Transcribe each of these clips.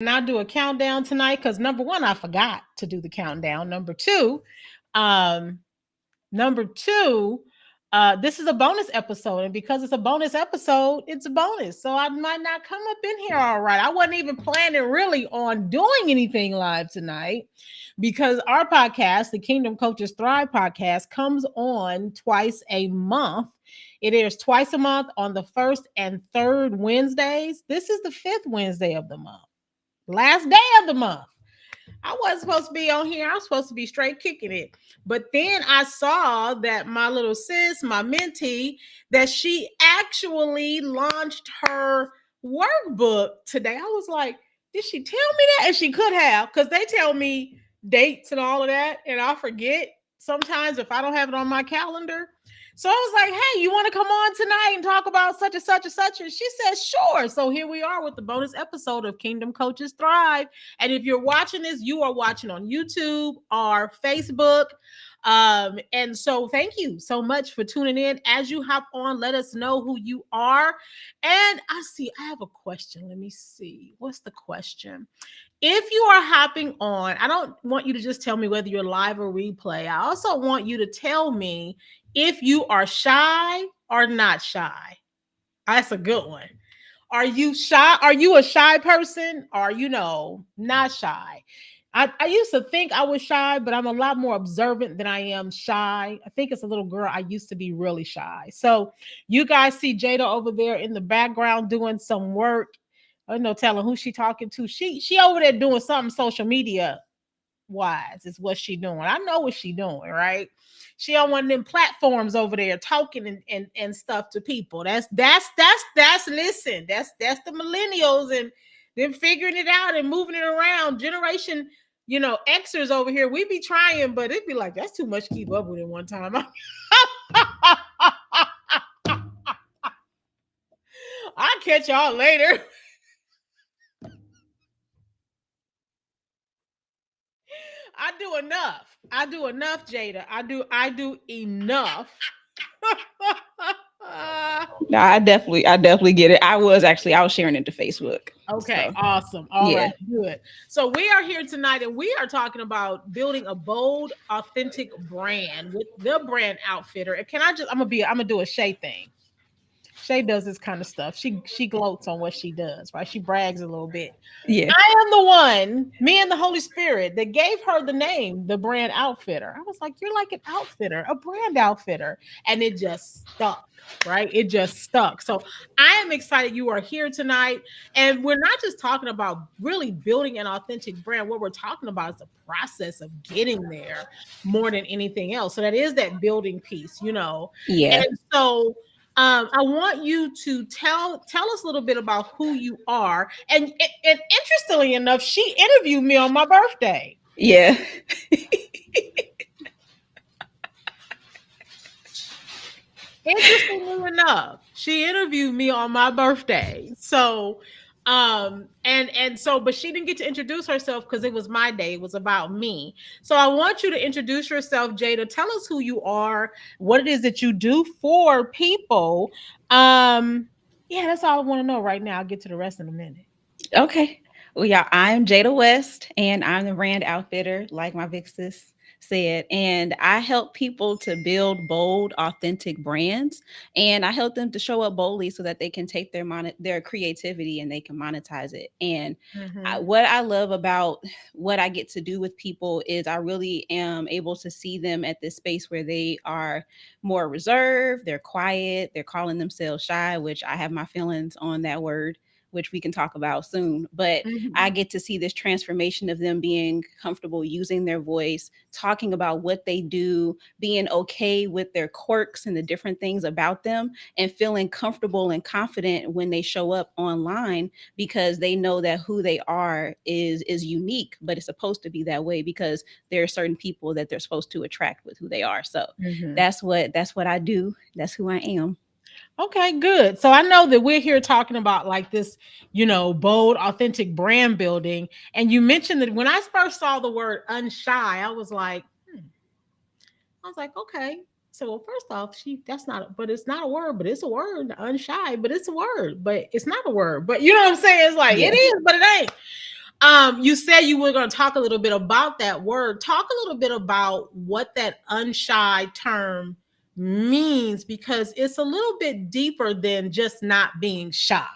not do a countdown tonight because number one, I forgot to do the countdown. Um, Number two, this is a bonus episode, and because it's a bonus episode, it's a bonus. So I might not come up in here all right. I wasn't even planning really on doing anything live tonight because our podcast, the Kingdom Coaches Thrive podcast, comes on twice a month. It airs twice a month on the first and third Wednesdays. This is the fifth Wednesday of the month, last day of the month. I wasn't supposed to be on here. I was supposed to be straight kicking it. But then I saw that my little sis, my mentee, that she actually launched her workbook today. I was like, did she tell me that? And she could have, because they tell me dates and all of that, and I forget sometimes if I don't have it on my calendar. So I was like, hey, you want to come on tonight and talk about such and such and such? And she said, sure. So here we are with the bonus episode of Kingdom Coaches Thrive. And if you're watching this, you are watching on YouTube or Facebook. And so thank you so much for tuning in. As you hop on, let us know who you are. And I have a question. Let me see. What's the question? If you are hopping on, I don't want you to just tell me whether you're live or replay. I also want you to tell me if you are shy or not shy. That's a good one. Are you shy? Are you a shy person? Or, not shy? I used to think I was shy, but I'm a lot more observant than I am shy. I think as a little girl, I used to be really shy. So you guys see Jada over there in the background doing some work. I don't know, telling who she talking to. She over there doing something social media wise is what she doing. I know what she doing, right? She on one of them platforms over there talking and stuff to people. That's listen, that's the millennials and them figuring it out and moving it around. Generation, Xers over here. We be trying, but it'd be like that's too much to keep up with in one time. I'll catch y'all later. I do enough, Jada. I do enough. No, I definitely get it. I was sharing it to Facebook. Okay, So awesome. All yeah. right, good. So we are here tonight and we are talking about building a bold, authentic brand with the brand outfitter. And I'm gonna do a Shay thing. Shay does this kind of stuff. She gloats on what she does, right? She brags a little bit. Yeah. I am the one, me and the Holy Spirit, that gave her the name, the brand outfitter. I was like, you're like an outfitter, a brand outfitter. And it just stuck, right? It just stuck. So I am excited you are here tonight. And we're not just talking about really building an authentic brand. What we're talking about is the process of getting there more than anything else. So that is that building piece. Yeah. And so I want you to tell us a little bit about who you are. And interestingly enough, she interviewed me on my birthday. Yeah. Interestingly enough, she interviewed me on my birthday. So but she didn't get to introduce herself because it was my day. It was about me. So I want you to introduce yourself, Jada. Tell us who you are, what it is that you do for people. Yeah, that's all I want to know right now. I'll get to the rest in a minute. Okay. Well, yeah, I'm Jada West, and I'm the brand outfitter, like my big sis said. And I help people to build bold, authentic brands, and I help them to show up boldly so that they can take their creativity and they can monetize it. And Mm-hmm. what I love about what I get to do with people is I really am able to see them at this space where they are more reserved, they're quiet, they're calling themselves shy, which I have my feelings on that word, which we can talk about soon. But I Mm-hmm. get to see this transformation of them being comfortable using their voice, talking about what they do, being okay with their quirks and the different things about them, and feeling comfortable and confident when they show up online because they know that who they are is unique, but it's supposed to be that way because there are certain people that they're supposed to attract with who they are. So Mm-hmm. that's what I do. That's who I am. Okay, good. So I know that we're here talking about like this, bold, authentic brand building. And you mentioned that when I first saw the word unshy, I was like, okay. So well, first off, that's not, but it's not a word, but it's a word, unshy, but it's a word, but it's not a word. But you know what I'm saying? It's like it Yeah. is, but it ain't. You said you were going to talk a little bit about that word. Talk a little bit about what that unshy term means, because it's a little bit deeper than just not being shy.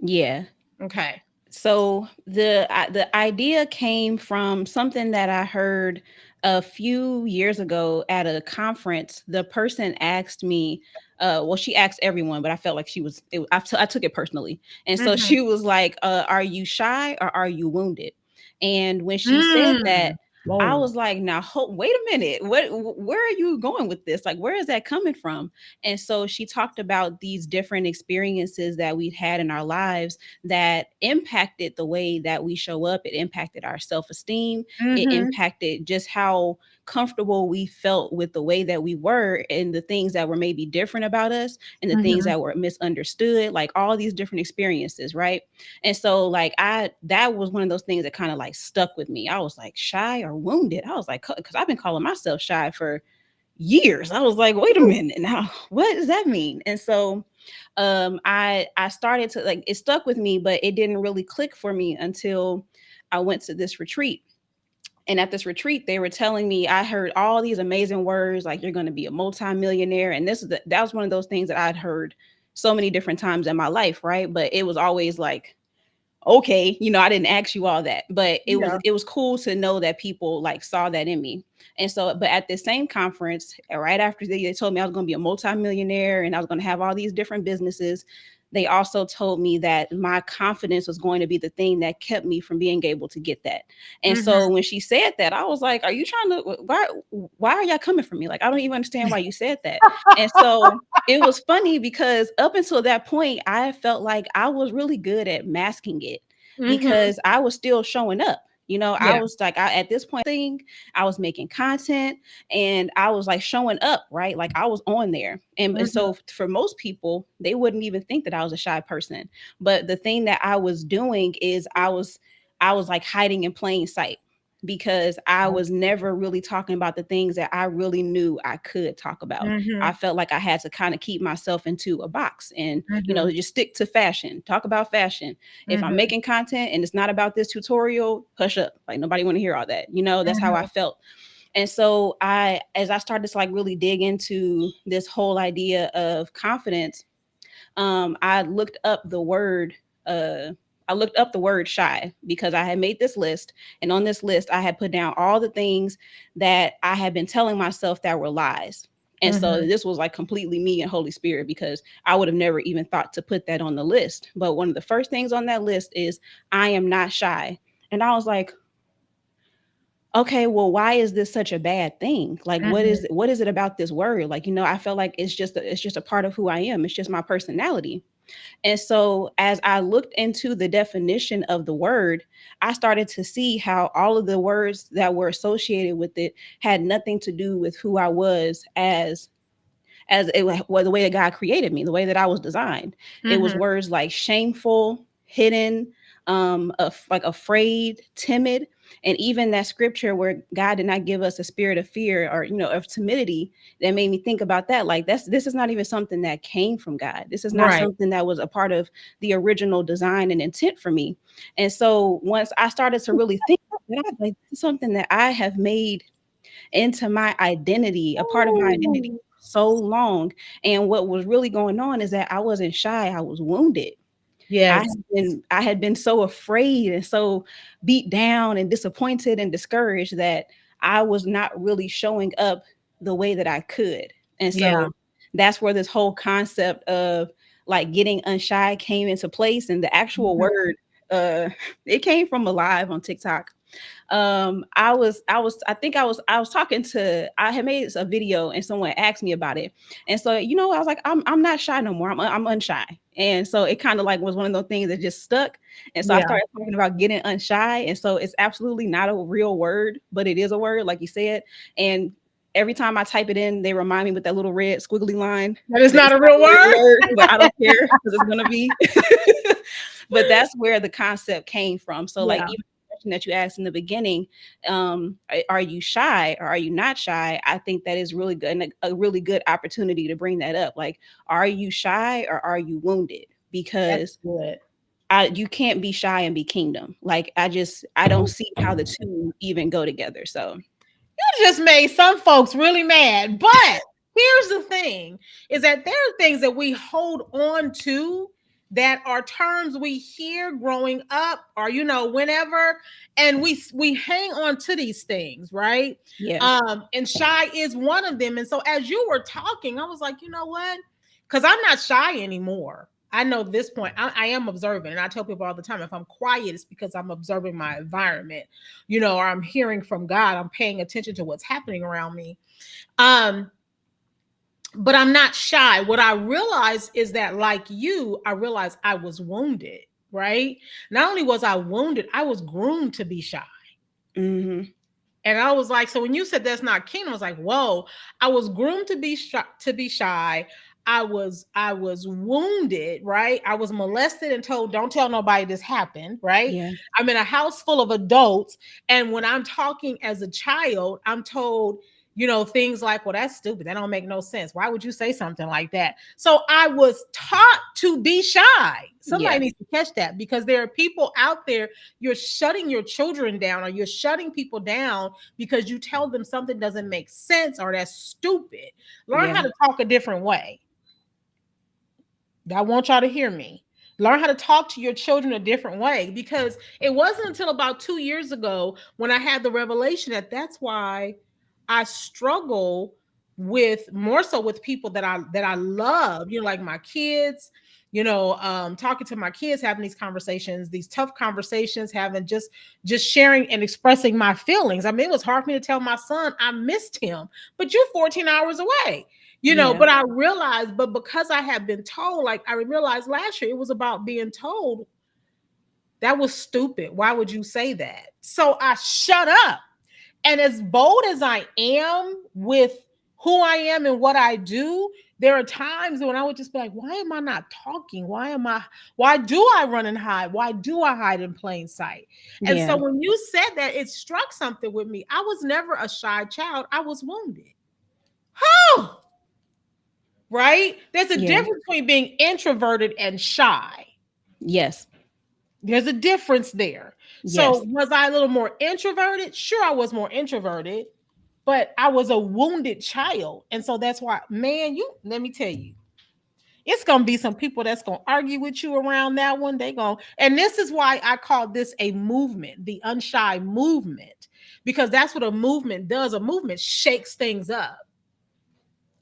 Yeah. Okay. So the idea came from something that I heard a few years ago at a conference. The person asked me, well, she asked everyone, but I felt like she was. I took it personally, and so Mm-hmm. she was like, "Are you shy or are you wounded?" And when she said that, Mm. I Whoa. was like, "Now, wait a minute. Where are you going with this? Like, where is that coming from?" And so she talked about these different experiences that we'd had in our lives that impacted the way that we show up. It impacted our self esteem. It Mm-hmm. impacted just how comfortable we felt with the way that we were and the things that were maybe different about us and the things Mm-hmm. that were misunderstood, like all these different experiences, right? And so, like, that was one of those things that kind of like stuck with me. I was like, shy or wounded? I was like, because I've been calling myself shy for years. I was like, wait a minute now, what does that mean? And so I started to, like, it stuck with me, but it didn't really click for me until I went to this retreat. And at this retreat, they were telling me, I heard all these amazing words, like you're going to be a multimillionaire. And that was one of those things that I'd heard so many different times in my life, right? But it was always like, okay, I didn't ask you all that, but it was Yeah. it was cool to know that people like saw that in me. And so, but at this same conference, right after they told me I was going to be a multimillionaire and I was going to have all these different businesses, they also told me that my confidence was going to be the thing that kept me from being able to get that. And Mm-hmm. so when she said that, I was like, are you trying to, why are y'all coming for me? Like, I don't even understand why you said that. And so it was funny because up until that point, I felt like I was really good at masking it Mm-hmm. because I was still showing up. I Yeah. was like, at this point, I was making content and I was like showing up, right? Like I was on there. And Mm-hmm. so for most people, they wouldn't even think that I was a shy person. But the thing that I was doing is I was like hiding in plain sight because I was never really talking about the things that I really knew I could talk about. I Mm-hmm. felt like I had to kind of keep myself into a box and, Mm-hmm. just stick to fashion, talk about fashion. If I'm Mm-hmm. making content and it's not about this tutorial, hush up. Like nobody want to hear all that. That's how I Mm-hmm. felt. And so as I started to like really dig into this whole idea of confidence, I looked up the word. Uh, I looked up the word shy because I had made this list, and on this list, I had put down all the things that I had been telling myself that were lies. And so Mm-hmm. this was like completely me and Holy Spirit because I would have never even thought to put that on the list. But one of the first things on that list is I am not shy. And I was like, okay, well, why is this such a bad thing? Like, Mm-hmm. what is it about this word? Like, I felt like it's just a part of who I am. It's just my personality. And so, as I looked into the definition of the word, I started to see how all of the words that were associated with it had nothing to do with who I was as it was the way that God created me, the way that I was designed. It was Mm-hmm. words like shameful, hidden, like afraid, timid, and even that scripture where God did not give us a spirit of fear or of timidity. That made me think about that. Like this is not even something that came from God. This is not Right. something that was a part of the original design and intent for me. And so once I started to really think, I was like, this is something that I have made into my identity, a part of my identity Ooh. so long. And what was really going on is that I wasn't shy, I was wounded. I Yes. had been so afraid and so beat down and disappointed and discouraged that I was not really showing up the way that I could. And Yeah. so that's where this whole concept of like getting unshy came into place. And the actual Mhm. word, uh, it came from a live on TikTok. I was talking to, I had made a video and someone asked me about it. And so, I was like, I'm not shy no more. I'm unshy. And so it kind of like was one of those things that just stuck. And so I Yeah. started talking about getting unshy. And so it's absolutely not a real word, but it is a word, like you said. And every time I type it in, they remind me with that little red squiggly line That is that not it's a not real a real word. word, but I don't care because it's gonna be. But that's where the concept came from. So like Yeah. even the question that you asked in the beginning, are you shy or are you not shy? I think that is really good and a really good opportunity to bring that up. Like, are you shy or are you wounded? That's Because good. you can't be shy and be kingdom. Like I don't see how the two even go together. So Just made some folks really mad. But here's the thing is that there are things that we hold on to that are terms we hear growing up or whenever, and we hang on to these things, right? yeah, And shy is one of them. And so as you were talking, I was like, you know what? Because I'm not shy anymore. I know this point. I am observant, and I tell people all the time, if I'm quiet, it's because I'm observing my environment, or I'm hearing from God. I'm paying attention to what's happening around me. Um, but I'm not shy. What I realized is that, like you, I realized I was wounded, right? Not only was I wounded, I was groomed to be shy. hmm, And I was like, so when you said that's not kingdom, I was like, whoa, I was groomed to be shy, I was wounded, right? I was molested and told, don't tell nobody this happened, right? yeah, I'm in a house full of adults. And when I'm talking as a child, I'm told, things like, well, that's stupid. That don't make no sense. Why would you say something like that? So I was taught to be shy. Somebody yeah, needs to catch that, because there are people out there, you're shutting your children down, or you're shutting people down because you tell them something doesn't make sense or that's stupid. Learn how yeah, to talk a different way. I want y'all to hear me. Learn how to talk to your children a different way, because it wasn't until about 2 years ago when I had the revelation that that's why I struggle with, more so with people that I love, like my kids, talking to my kids, having these conversations, these tough conversations, having just sharing and expressing my feelings. I mean, it was hard for me to tell my son I missed him, but you're 14 hours away. yeah, But I realized, but because I had been told, like I realized last year, it was about being told that was stupid. Why would you say that? So I shut up. And as bold as I am with who I am and what I do, there are times when I would just be like, why am I not talking? Why do I run and hide? Why do I hide in plain sight? And so yeah, when you said that, it struck something with me. I was never a shy child. I was wounded. Oh, right? There's a yeah, difference between being introverted and shy. yes, There's a difference there. So, yes, was I a little more introverted? Sure, I was more introverted, but I was a wounded child. And so that's why, man, let me tell you, it's going to be some people that's going to argue with you around that one. And this is why I call this a movement, the unshy movement, because that's what a movement does. A movement shakes things up.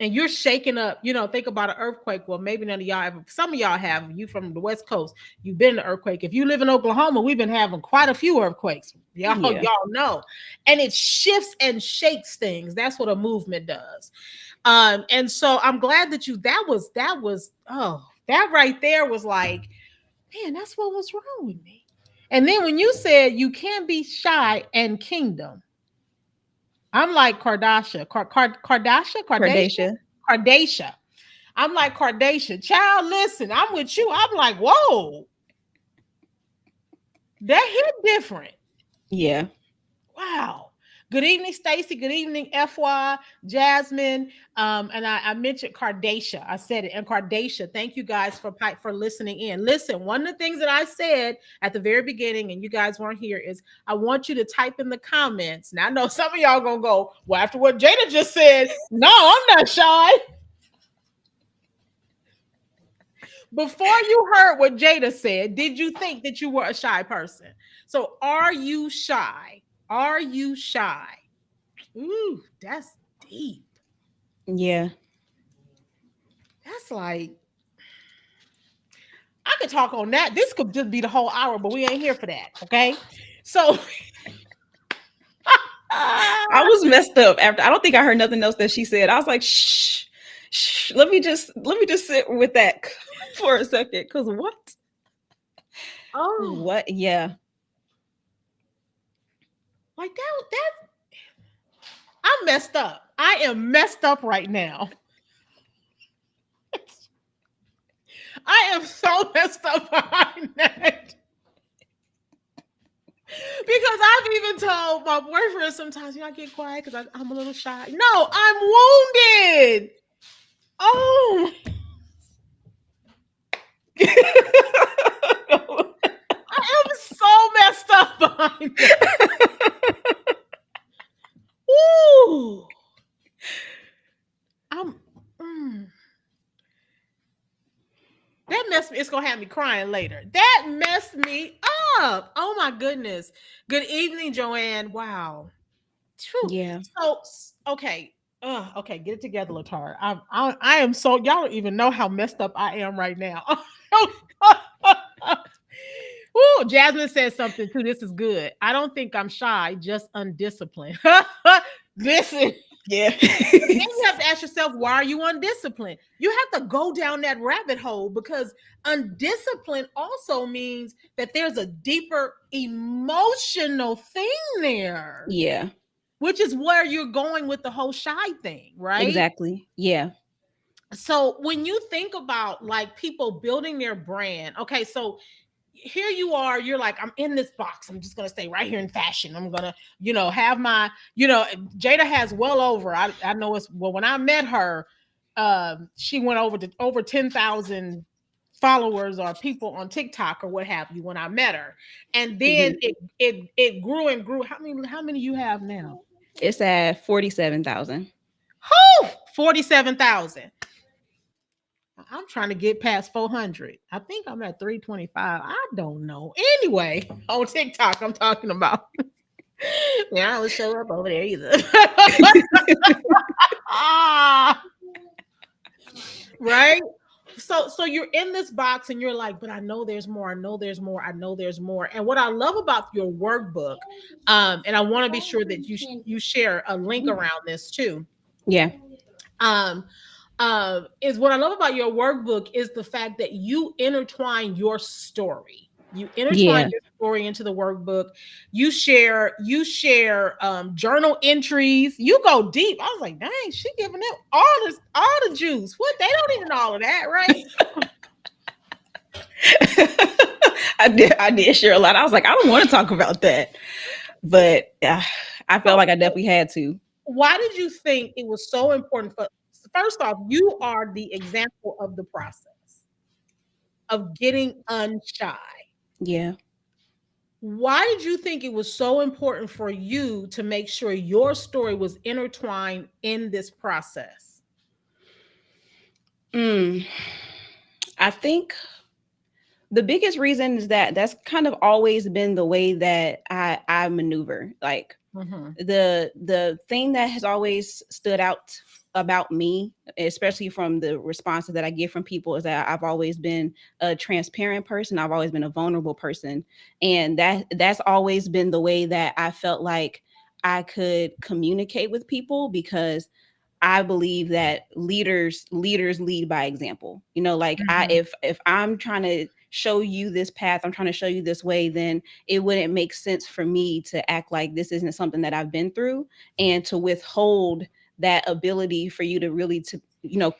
And you're shaking up, think about an earthquake. Well, maybe none of y'all have, some of y'all have, you from the West Coast, you've been to earthquake. If you live in Oklahoma, we've been having quite a few earthquakes. Y'all, yeah, y'all know. And it shifts and shakes things. That's what a movement does. And so I'm glad that that right there was like, man, that's what was wrong with me. And then when you said you can't be shy and kingdom, I'm like Kardashian. Cardacia, Kardashian. I'm like Kardashian. Child, listen, I'm with you. I'm like, whoa, that hit different. yeah, Wow. Good evening, Stacy. Good evening, FY, Jasmine. And I mentioned Kardashian. I said it. And Kardashian, thank you guys for listening in. Listen, one of the things that I said at the very beginning, and you guys weren't here, is I want you to type in the comments. Now I know some of y'all gonna go, well, after what Jada just said, no, I'm not shy. Before you heard what Jada said, did you think that you were a shy person? So are you shy? Are you shy? Ooh, that's deep. yeah. That's like, I could talk on that. This could just be the whole hour, but we ain't here for that. Okay. So I was messed up after. I don't think I heard nothing else that she said. I was like, shh, shh. Let me just sit with that for a second. Cause what? oh, What? Yeah, like that I'm messed up. I am messed up right now. I am so messed up behind that. Because I've even told my boyfriend sometimes, I get quiet because I'm a little shy. No, I'm wounded. Oh, behind that. Ooh, I'm. mm, that messed me. It's gonna have me crying later. That messed me up. Oh my goodness. Good evening, Joanne. Wow. Phew. Yeah. So okay. Okay, get it together, Latar. I am so y'all don't even know how messed up I am right now. Ooh, Jasmine says something too. This is good. I don't think I'm shy, just undisciplined. Listen, Yeah. but then you have to ask yourself, why are you undisciplined? You have to go down that rabbit hole because undisciplined also means that there's a deeper emotional thing there, Yeah. which is where you're going with the whole shy thing, right? Exactly. Yeah. So when you think about like people building their brand, okay, so here you are, you're like, I'm in this box. I'm just gonna stay right here in fashion. I'm gonna, have my, Jada has well over. I know it's well, when I met her, she went over to over 10,000 followers or people on TikTok or what have you when I met her. And then Hmm. it grew and grew. How many you have now? It's at 47,000. Whoo! 47,000. I'm trying to get past 400. I think I'm at 325. I don't know. Anyway, on TikTok, I'm talking about. Yeah, I don't show up over there either. Ah, right? So you're in this box and you're like, but I know there's more. I know there's more. I know there's more. And what I love about your workbook, and I want to be sure that you share a link around this too. Yeah. Um, is what I love about your workbook is the fact that you intertwine your story. You intertwine Yeah. your story into the workbook. You share journal entries. You go deep. I was like, dang, she giving them all the juice. What they don't need all of that, right? I did share a lot. I was like, I don't want to talk about that, but I felt So, like I definitely had to. why did you think it was so important for? First off, you are the example of the process of getting unshy. Yeah. Why did you think it was so important for you to make sure your story was intertwined in this process? Mm, I think the biggest reason is that that's kind of always been the way that I maneuver. Like Mhm. the thing that has always stood out about me, especially from the responses that I get from people, is that I've always been a transparent person. I've always been a vulnerable person, and that's always been the way that I felt like I could communicate with people, because I believe that leaders lead by example. Like I Mhm. if I'm trying to show you this path, I'm trying to show you this way, then it wouldn't make sense for me to act like this isn't something that I've been through, and to withhold that ability for you to really to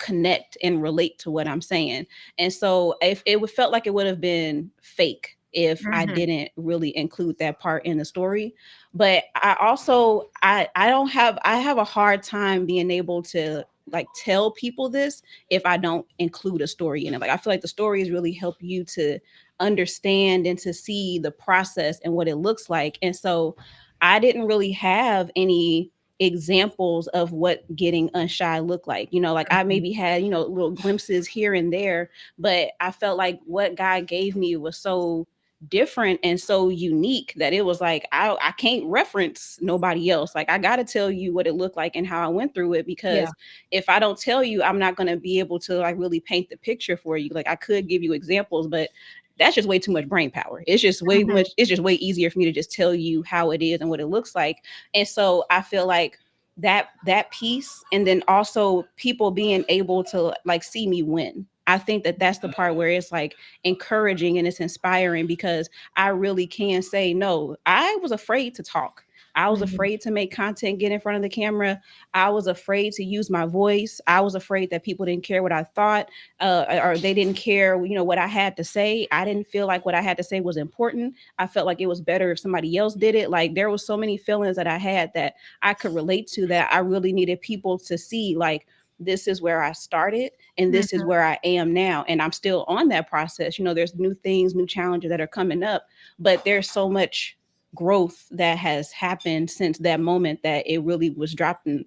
connect and relate to what I'm saying. And so if it would felt like it would have been fake if I Mhm. didn't really include that part in the story. But I also I don't have I have a hard time being able to like tell people this if I don't include a story in it. Like I feel like the stories really help you to understand and to see the process and what it looks like. And so I didn't really have any examples of what getting unshy looked like. Like I Mhm. maybe had, little glimpses here and there, but I felt like what God gave me was so different and so unique that it was like I can't reference nobody else. Like I got to tell you what it looked like and how I went through it, Yeah. because if I don't tell you, I'm not going to be able to like really paint the picture for you. Like I could give you examples, but that's just way too much brain power. Mhm. It's just way easier for me to just tell you how it is and what it looks like. And so I feel like that piece, and then also people being able to like see me win. I think that that's the part where it's like encouraging and it's inspiring, because I really can say, no, I was afraid to talk. I was Mhm. afraid to make content, get in front of the camera. I was afraid to use my voice. I was afraid that people didn't care what I thought, or they didn't care, what I had to say. I didn't feel like what I had to say was important. I felt like it was better if somebody else did it. Like there was so many feelings that I had that I could relate to, that I really needed people to see, like, this is where I started and this is Mhm. where I am now. And I'm still on that process. There's new things, new challenges that are coming up, but there's so much growth that has happened since that moment that it really was dropped. And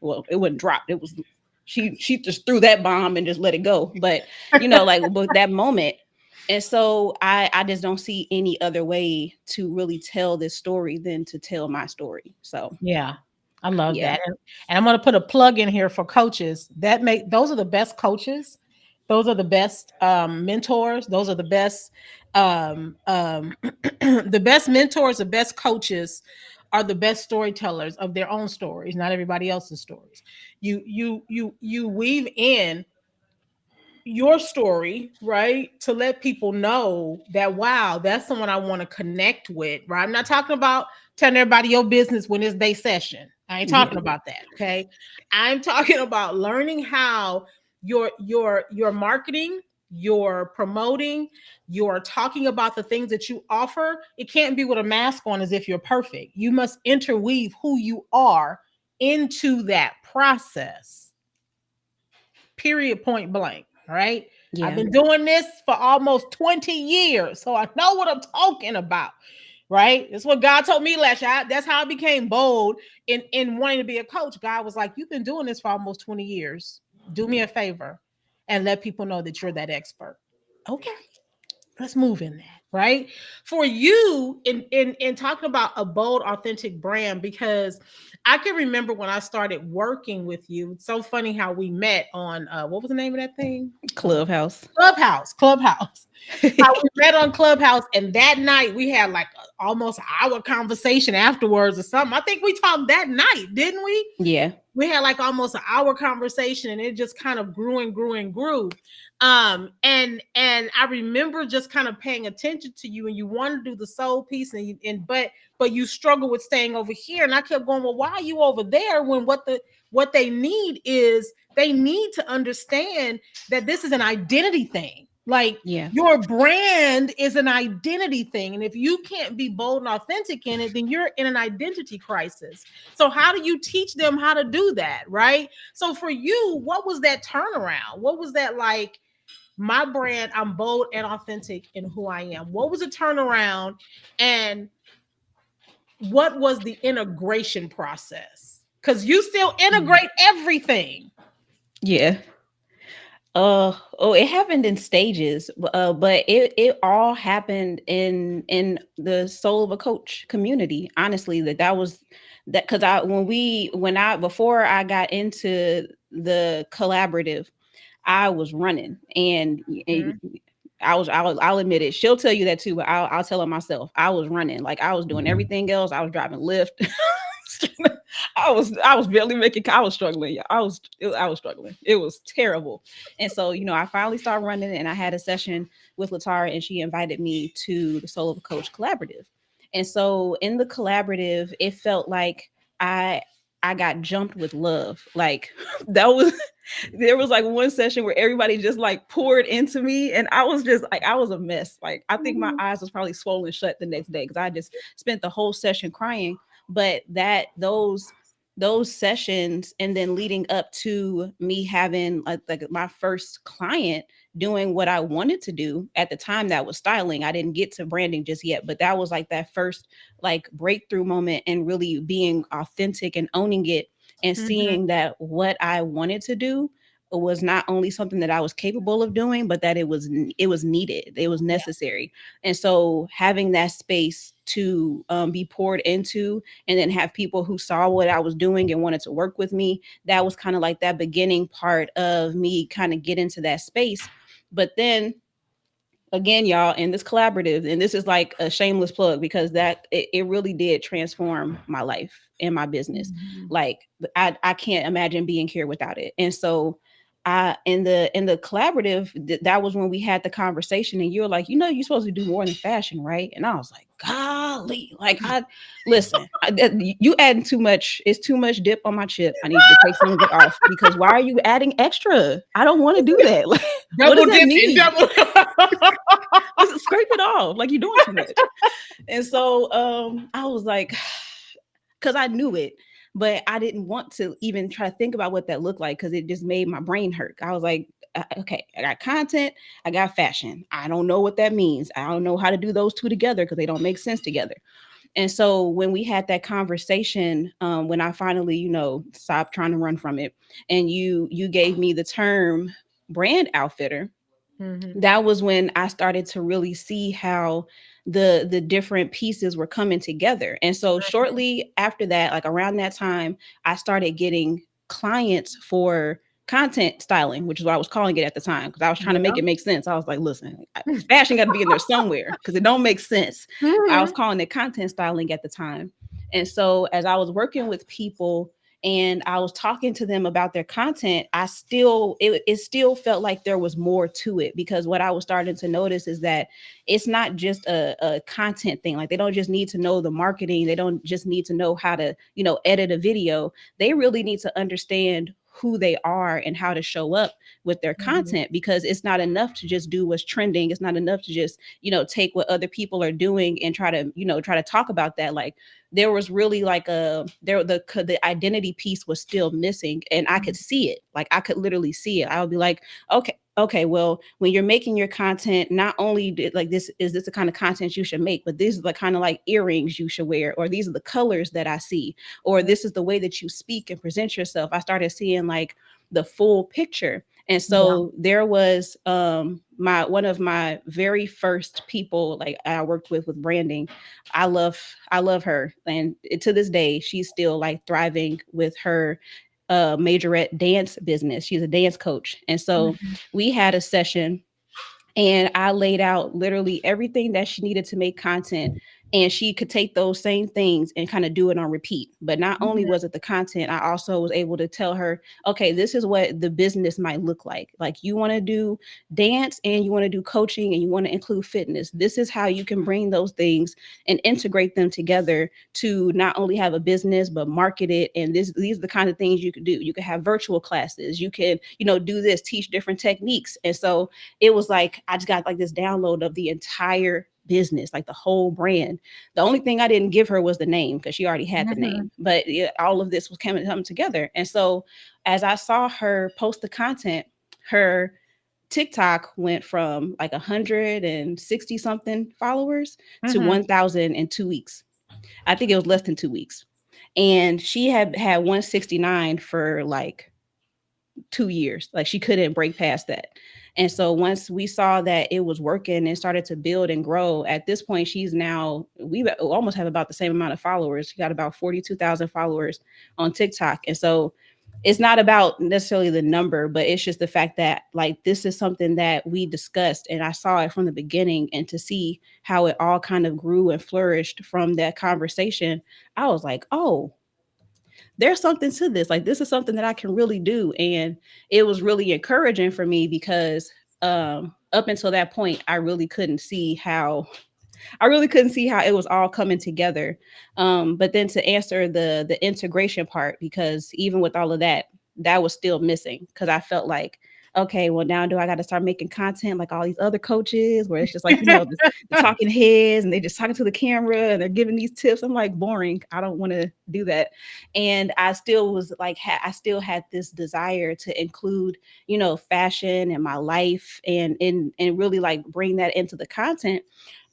well, it wasn't dropped, it was she just threw that bomb and just let it go. But like with that moment. And so I just don't see any other way to really tell this story than to tell my story. So Yeah. I love yeah. that. And I'm going to put a plug in here for coaches that make those are the best coaches. Those are the best mentors. Those are the best the best mentors, the best coaches are the best storytellers of their own stories, not everybody else's stories. You weave in your story, right? To let people know that, wow, that's someone I want to connect with, right? I'm not talking about telling everybody your business when it's day session. I ain't Yeah. talking about that. Okay. I'm talking about learning how your marketing, your promoting, you're talking about the things that you offer. It can't be with a mask on as if you're perfect. You must interweave who you are into that process, period, point blank. Right. I've Yeah. been doing this for almost 20 years, so I know what I'm talking about. Right. That's what God told me last year. That's how I became bold in wanting to be a coach. God was like, you've been doing this for almost 20 years. Do me a favor and let people know that you're that expert. Okay, let's move in that. Right. For you, in talking about a bold, authentic brand, because I can remember when I started working with you. It's so funny how we met on what was the name of that thing? Clubhouse. Clubhouse. How we met on Clubhouse, and that night we had like almost an hour conversation afterwards or something. I think we talked that night, didn't we? Yeah. We had like almost an hour conversation, and it just kind of grew and grew and grew. And I remember just kind of paying attention to you, and you wanted to do the soul piece, and but you struggle with staying over here. And I kept going, well, why are you over there when what they need is they need to understand that this is an identity thing. Like, Yeah. your brand is an identity thing. And if you can't be bold and authentic in it, then you're in an identity crisis. So, how do you teach them how to do that? Right. So, for you, what was that turnaround? What was that like? My brand, I'm bold and authentic in who I am. What was a turnaround? And what was the integration process? Because you still Mm. integrate everything. Yeah. It happened in stages, but it all happened in the soul of a coach community. Honestly, that was that because I when I before I got into the collaborative, I was running, and Mhm. I'll admit it. She'll tell you that too, but I'll tell her myself. I was running, like I was doing everything else. I was driving Lyft. I was barely making. I was struggling. Yeah, I was struggling. It was terrible. And so I finally started running, and I had a session with Latara, and she invited me to the Soul of a Coach collaborative. And so in the collaborative, it felt like I I got jumped with love. Like that was there was like one session where everybody just like poured into me, and I was just like I was a mess. Like I think my Mhm. eyes was probably swollen shut the next day because I just spent the whole session crying. But those sessions, and then leading up to me having like my first client doing what I wanted to do at the time, that was styling. I didn't get to branding just yet, but that was like that first like breakthrough moment and really being authentic and owning it, and Mhm. seeing that what I wanted to do was not only something that I was capable of doing, but that it was needed, it was Yeah. necessary. And so having that space to be poured into, and then have people who saw what I was doing and wanted to work with me, that was kind of like that beginning part of me kind of get into that space. But then again, y'all, in this collaborative, and this is like a shameless plug because it really did transform my life and my business. Mhm. Like I can't imagine being here without it. And so I in the collaborative, that was when we had the conversation, and you were like, you're supposed to do more than fashion, right? And I was like, golly, like I listen, you adding too much. It's too much dip on my chip. I need you to take some of it off, because why are you adding extra? I don't want to do that. Like, what does Double that dipping, mean? double. Let's scrape it off. Like, you're doing too much. And so I was like, because I knew it, but I didn't want to even try to think about what that looked like because it just made my brain hurt. I was like, okay, I got content, I got fashion. I don't know what that means. I don't know how to do those two together because they don't make sense together. And so when we had that conversation, when I finally, stopped trying to run from it, and you gave me the term brand outfitter, Mm-hmm. that was when I started to really see how the different pieces were coming together. And so shortly after that, like around that time, I started getting clients for content styling, which is what I was calling it at the time, because I was trying to make Yeah. it make sense. I was like, listen, fashion got to be in there somewhere because it don't make sense. I was Mm-hmm. calling it content styling at the time. And so as I was working with people and I was talking to them about their content, it still felt like there was more to it, because what I was starting to notice is that it's not just a content thing. Like, they don't just need to know the marketing, they don't just need to know how to, edit a video. They really need to understand who they are and how to show up with their Mm-hmm. content, because it's not enough to just do what's trending. It's not enough to just, take what other people are doing and try to talk about that. Like, there was really like the identity piece was still missing, and I could see it. Like, I could literally see it. I would be like, okay, well, when you're making your content, not only like, this is this the kind of content you should make, but these are the kind of like earrings you should wear, or these are the colors that I see, or this is the way that you speak and present yourself. I started seeing like the full picture. And Yeah. so there was my one of my very first people like I worked with branding. I love her, and to this day she's still like thriving with her majorette dance business. She's a dance coach. And so Mm-hmm. we had a session, and I laid out literally everything that she needed to make content. And she could take those same things and kind of do it on repeat. But not only was it the content, I also was able to tell her, okay, this is what the business might look like. Like, you want to do dance and you want to do coaching and you want to include fitness. This is how you can bring those things and integrate them together to not only have a business, but market it. And these are the kind of things you could do. You could have virtual classes. You can, do this, teach different techniques. And so it was like I just got like this download of the entire business, like the whole brand. The only thing I didn't give her was the name, because she already had the Mm-hmm. name. But yeah, all of this was coming together. And so as I saw her post the content, her TikTok went from like 160 something followers to Mm-hmm. 1,000 in 2 weeks. I think it was less than 2 weeks. And she had 169 for like 2 years. Like, she couldn't break past that. And so once we saw that it was working and started to build and grow, at this point, we almost have about the same amount of followers. She got about 42,000 followers on TikTok. And so it's not about necessarily the number, but it's just the fact that like this is something that we discussed and I saw it from the beginning, and to see how it all kind of grew and flourished from that conversation, I was like, oh, there's something to this. Like, this is something that I can really do. And it was really encouraging for me, because up until that point, I really couldn't see how it was all coming together. But then to answer the integration part, because even with all of that, that was still missing, because I felt like, okay, well, now do I got to start making content like all these other coaches, where it's just like, the talking heads and they just talking to the camera and they're giving these tips. I'm like, boring. I don't want to do that. And I still was like, I still had this desire to include, fashion in my life, and really like bring that into the content.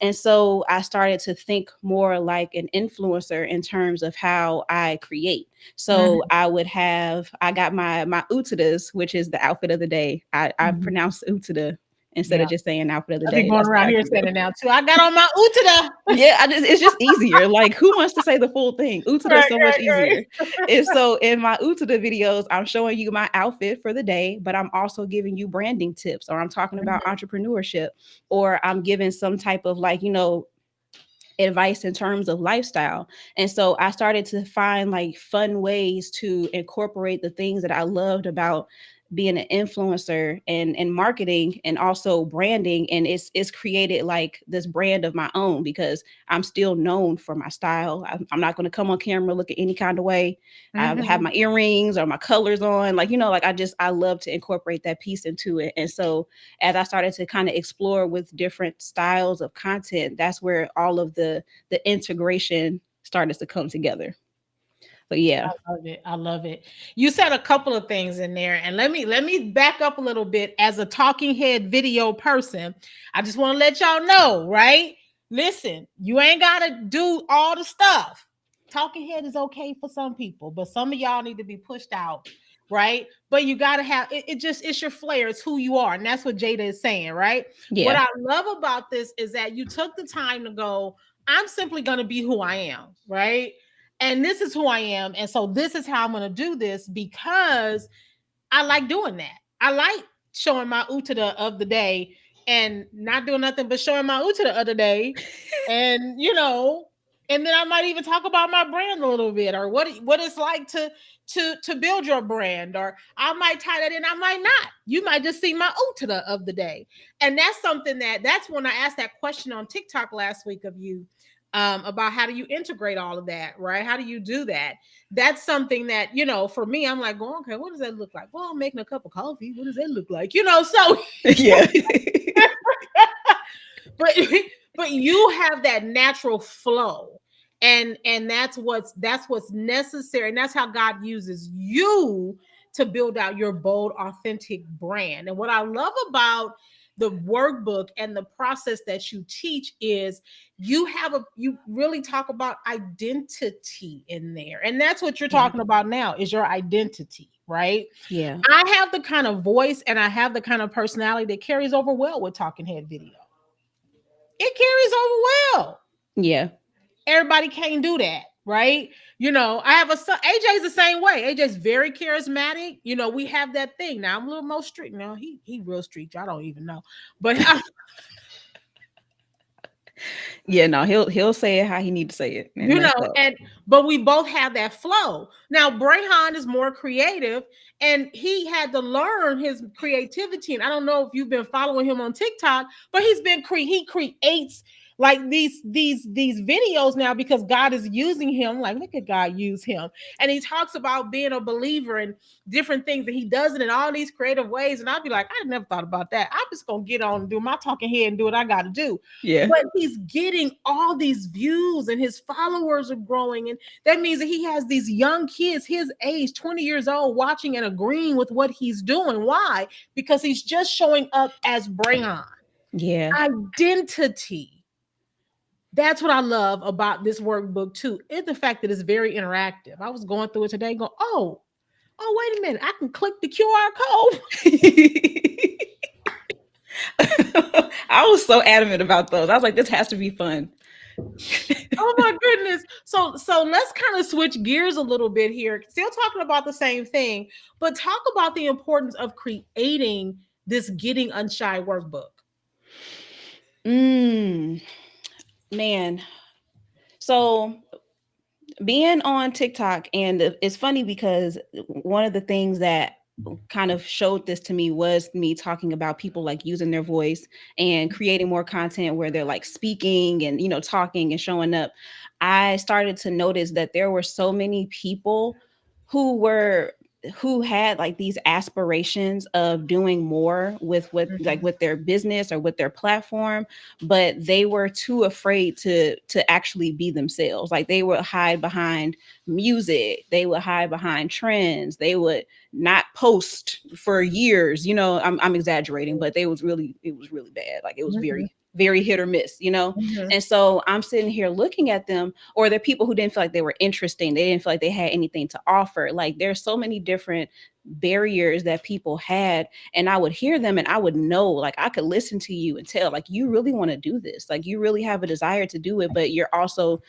And so I started to think more like an influencer in terms of how I create. So Mm-hmm. I got my utadas, which is the outfit of the day. I Mm-hmm. pronounce utada instead Yeah. of just saying outfit of the I'll be day. going That's what around I here grew saying up. it now too. I got on my Utada. Yeah, it's just easier. Like, who wants to say the full thing? Utada is Right, so much right, easier. And so in my Utada videos, I'm showing you my outfit for the day, but I'm also giving you branding tips, or I'm talking about right. entrepreneurship, or I'm giving some type of like, advice in terms of lifestyle. And so I started to find like fun ways to incorporate the things that I loved about being an influencer and marketing and also branding. And it's created like this brand of my own, because I'm still known for my style. I'm not going to come on camera look at any kind of way. I have Mm-hmm. my earrings or my colors on, like, like I love to incorporate that piece into it. And so as I started to kind of explore with different styles of content, that's where all of the integration started to come together. So yeah. I love it. I love it. You said a couple of things in there, and let me back up a little bit. As a talking head video person, I just want to let y'all know, right? Listen, you ain't gotta do all the stuff. Talking head is okay for some people, but some of y'all need to be pushed out, right? But you gotta have it, it's your flair, it's who you are. And that's what Jada is saying, right? What Yeah. I love about this is that you took the time to go, I'm simply gonna be who I am, right? And this is who I am. And so this is how I'm gonna do this because I like doing that. I like showing my utada of the day and not doing nothing but showing my utada the other day. And and then I might even talk about my brand a little bit or what it's like to build your brand. Or I might tie that in, I might not. You might just see my utada of the day. And that's something that's when I asked that question on TikTok last week of you about how do you integrate all of that, right? How do you do that? That's something that for me, I'm like, going, okay, what does that look like? Well, I'm making a cup of coffee. What does that look like? So Yeah. but but you have that natural flow, and that's what's necessary, and that's how God uses you to build out your bold, authentic brand. And what I love about the workbook and the process that you teach is you really talk about identity in there, and that's what you're Yeah. talking about now is your identity, right? Yeah. I have the kind of voice and I have the kind of personality that carries over well with talking head video. It carries over well. Yeah. Everybody can't do that, right? I have a son. AJ's the same way. AJ's very charismatic. We have that thing. Now I'm a little more strict. Now he real strict. Y'all don't even know, but Yeah. No, he'll say it how he need to say it, and that's that. and but we both have that flow. Now Brayhan is more creative, and he had to learn his creativity. And I don't know if you've been following him on TikTok, but he creates like these videos now because God is using him. Like, look at God use him. And he talks about being a believer and different things, and he does it in all these creative ways. And I'd be like, I never thought about that. I'm just gonna get on and do my talking head and do what I gotta do. Yeah. But he's getting all these views and his followers are growing. And that means that he has these young kids his age, 20 years old, watching and agreeing with what he's doing. Why? Because he's just showing up as Brayon. Yeah. Identity. That's what I love about this workbook too. Is the fact that it's very interactive. I was going through it today, going, oh, wait a minute. I can click the QR code. I was so adamant about those. I was like, this has to be fun. Oh my goodness. So let's kind of switch gears a little bit here. Still talking about the same thing, but talk about the importance of creating this Getting Unshy workbook. Mm, man. So being on TikTok, and it's funny because one of the things that kind of showed this to me was me talking about people like using their voice and creating more content where they're like speaking and talking and showing up. I started to notice that there were so many people who were who had like these aspirations of doing more with what like Mhm. with their business or with their platform, but they were too afraid to actually be themselves. Like they would hide behind music, they would hide behind trends, they would not post for years. I'm exaggerating, but it was really bad. Like it was Mhm. very hit or miss. Mhm. And so I'm sitting here looking at them, or they're people who didn't feel like they were interesting. They didn't feel like they had anything to offer. Like there's so many different barriers that people had. And I would hear them and I would know, like I could listen to you and tell, like, you really want to do this. Like you really have a desire to do it, but you're also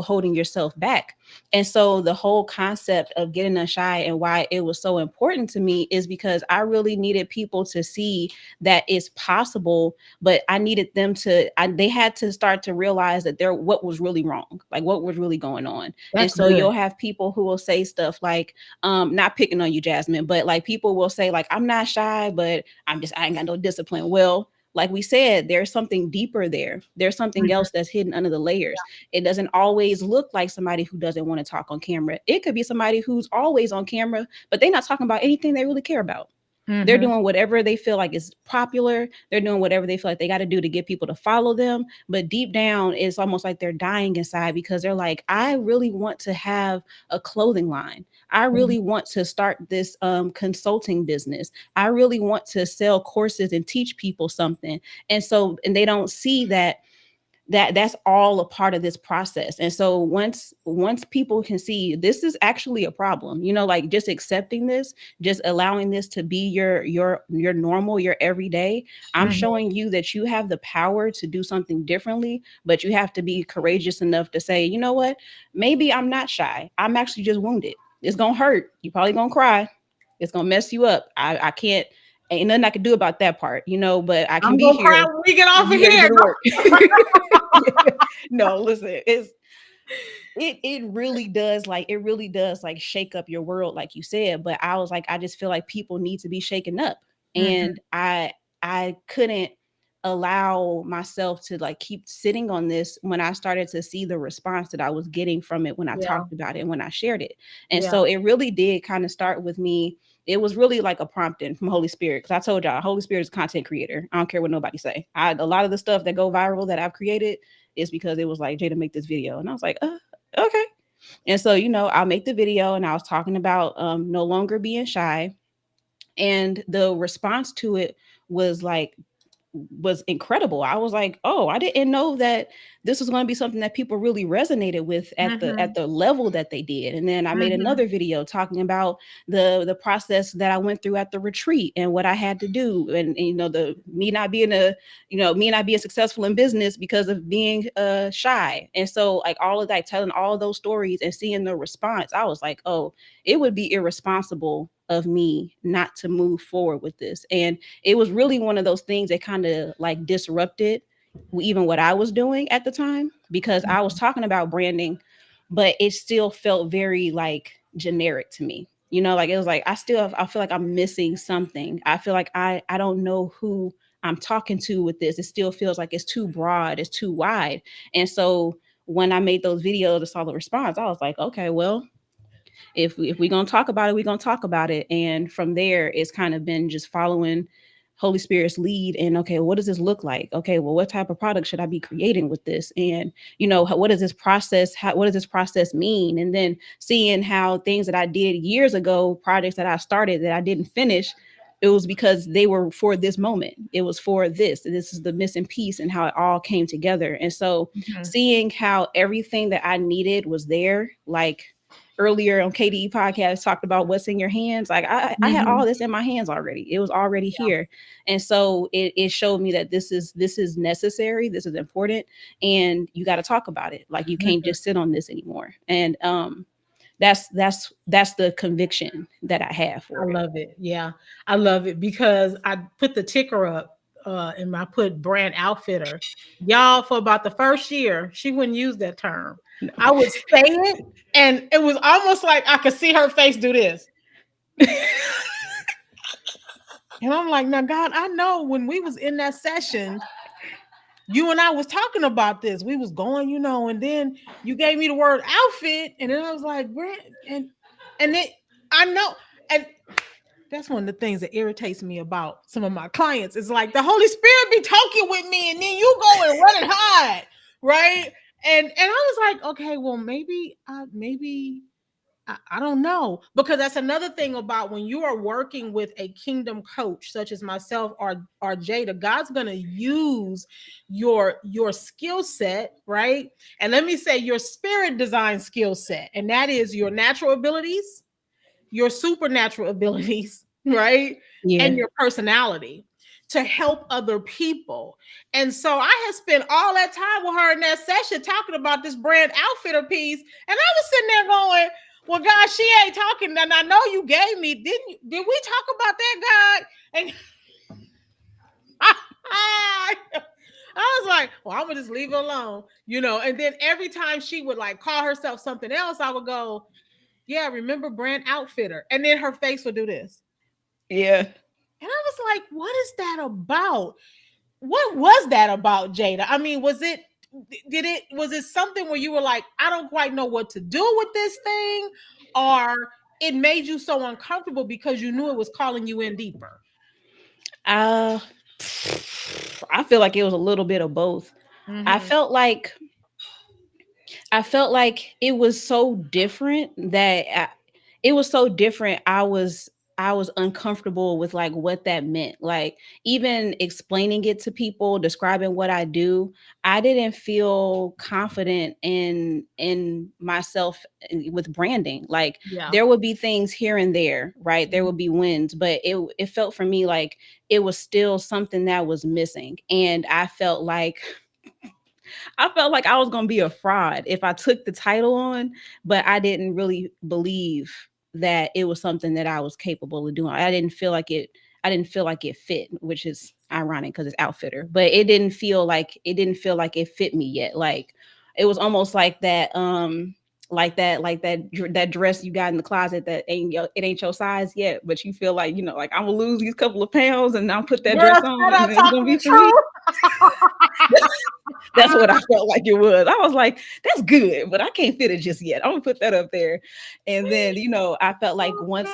holding yourself back. And so the whole concept of getting unshy and why it was so important to me is because I really needed people to see that it's possible, but I needed them they had to start to realize that what was really wrong, like what was really going on. And That's so good. you'll have people who will say stuff like, not picking on you, Jasmine, but like people will say like, I'm not shy, but I ain't got no discipline. Well, like we said, there's something deeper there. There's something Mhm. else that's hidden under the layers. It doesn't always look like somebody who doesn't want to talk on camera. It could be somebody who's always on camera, but they're not talking about anything they really care about. They're Mhm. doing whatever they feel like is popular. They're doing whatever they feel like they got to do to get people to follow them. But deep down, it's almost like they're dying inside because they're like, I really want to have a clothing line. I Mhm. really want to start this consulting business. I really want to sell courses and teach people something. And they don't see that that's all a part of this process. And so once people can see this is actually a problem, like just accepting this, just allowing this to be your normal, your everyday, I'm Mhm. showing you that you have the power to do something differently, but you have to be courageous enough to say, you know what, maybe I'm not shy, I'm actually just wounded. It's gonna hurt, you probably gonna cry, it's gonna mess you up. I can't, ain't nothing I can do about that part, but I can I'm be gonna cry here when we get off when of you ready to here. do the work. Yeah. No, listen, it really does, like shake up your world, like you said. But I was like, I just feel like people need to be shaken up. Mhm. And I couldn't allow myself to like keep sitting on this when I started to see the response that I was getting from it when I Yeah, talked about it and when I shared it. And yeah. so it really did kind of start with me. It was really like a prompting from Holy Spirit, because I told y'all Holy Spirit is a content creator. I don't care what nobody say. A lot of the stuff that go viral that I've created is because it was like, Jada, make this video. And I was like, okay. And so, I'll make the video, and I was talking about no longer being shy. And the response to it was like, was incredible. I was like, "Oh, I didn't know that this was going to be something that people really resonated with at Mhm. the level that they did." And then I made Mhm. another video talking about the process that I went through at the retreat and what I had to do, and the me not being successful in business because of being shy. And so like all of that, telling all of those stories and seeing the response, I was like, "Oh, it would be irresponsible of me not to move forward with this." And it was really one of those things that kind of like disrupted even what I was doing at the time, because I was Mhm. talking about branding, but it still felt very like generic to me. Like it was like I feel like I'm missing something. I feel like I don't know who I'm talking to with this. It still feels like it's too broad, it's too wide. And so when I made those videos and saw the response, I was like, okay, well, if we're gonna talk about it, we're gonna talk about it. And from there, it's kind of been just following Holy Spirit's lead. And okay, what does this look like? Okay, well, what type of product should I be creating with this? And what does this process? What does this process mean? And then seeing how things that I did years ago, projects that I started that I didn't finish, it was because they were for this moment. It was for this. This is the missing piece, and how it all came together. And so Mhm. seeing how everything that I needed was there, like earlier on KDE podcast talked about what's in your hands. Like I had all Mhm. this in my hands already. It was already here. And so it showed me that this is necessary, this is important, and you got to talk about it. Like you can't Mhm. just sit on this anymore. And that's the conviction that I have I for it. love it. Yeah, I love it because I put the ticker up and I put brand outfitter. Y'all, for about the first year, she wouldn't use that term. No. I would say it, and it was almost like I could see her face do this. And I'm like, now, God, I know when we was in that session, you and I was talking about this. We was going, and then you gave me the word outfit, and then I was like, brand, and then I know, and that's one of the things that irritates me about some of my clients. It's like the Holy Spirit be talking with me, and then you go and run and hide, right? And I was like, okay, well, maybe I don't know, because that's another thing about when you are working with a kingdom coach such as myself or Jada. God's gonna use your skill set, right? And let me say your spirit design skill set, and that is your natural abilities, your supernatural abilities, right? Yeah. And your personality to help other people. And so I had spent all that time with her in that session talking about this brand outfitter piece. And I was sitting there going, well, God, she ain't talking. And I know you gave me, didn't you? Did we talk about that, God? And I was like, well, I'm gonna just leave it alone, And then every time she would like call herself something else, I would go, yeah, remember brand outfitter. And then her face would do this. Yeah. And I was like, what is that about? What was that about, Jada? I mean, was it something where you were like, I don't quite know what to do with this thing? Or it made you so uncomfortable because you knew it was calling you in deeper? Uh I feel like it was a little bit of both. I Mm-hmm. felt like I felt like it was so different that it was so different. I was uncomfortable with like what that meant. Like even explaining it to people, describing what I do, I didn't feel confident in myself with branding. Like Yeah. there would be things here and there, right? There Mhm. would be wins, but it felt for me like it was still something that was missing. And I felt like I was going to be a fraud if I took the title on, but I didn't really believe that it was something that I was capable of doing. I didn't feel like it fit, which is ironic because it's outfitter, but it didn't feel like it fit me yet. Like it was almost like that that dress you got in the closet that it ain't your size yet, but you feel like, like I'm gonna lose these couple of pounds and I'll put that Girl, dress on shut and up it's gonna talking be the for me. truth. That's what I felt like it was. I was like, that's good, but I can't fit it just yet. I'm gonna put that up there. And then, I felt like once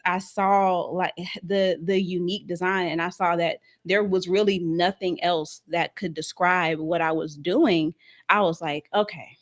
I saw like the unique design and I saw that there was really nothing else that could describe what I was doing, I was like, okay,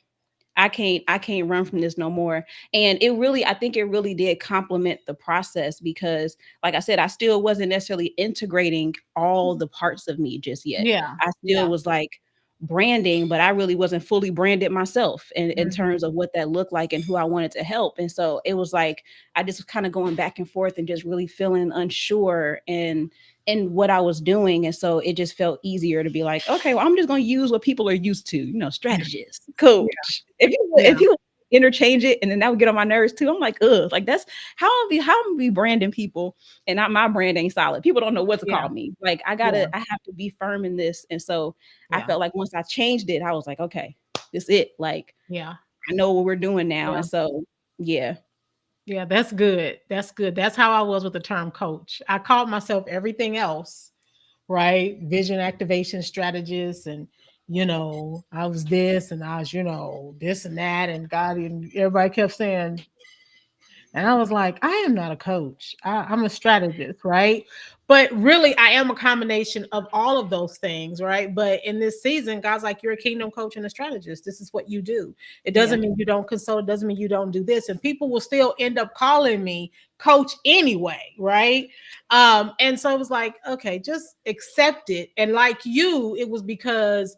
I can't run from this no more. And I think it really did complement the process because like I said, I still wasn't necessarily integrating all the parts of me just yet. Yeah. I still Yeah. was like branding, but I really wasn't fully branded myself in Mhm. terms of what that looked like and who I wanted to help. And so it was like I just was kind of going back and forth and just really feeling unsure and what I was doing. And so it just felt easier to be like, okay, well, I'm just going to use what people are used to, Yeah. strategist, Yeah. coach. If Yeah. you interchange it and then that would get on my nerves too. I'm like, ugh, like that's how I'm be branding people and not my brand ain't solid. People don't know what to Yeah. call me. Like Yeah. I have to be firm in this. And so I Yeah. felt like once I changed it, I was like, okay, this it. Like Yeah. I know what we're doing now. Yeah. And so yeah. Yeah, that's good. That's good. That's how I was with the term coach. I called myself everything else, right? Vision activation strategist. And, I was this and I was, this and that. And God, and everybody kept saying, and I was like, I am not a coach. I'm a strategist, right? But really, I am a combination of all of those things, right? But in this season, God's like, you're a kingdom coach and a strategist. This is what you do. It Yeah. doesn't mean you don't consult, it doesn't mean you don't do this. And people will still end up calling me coach anyway, right? And so it was like, okay, just accept it. And like you, it was because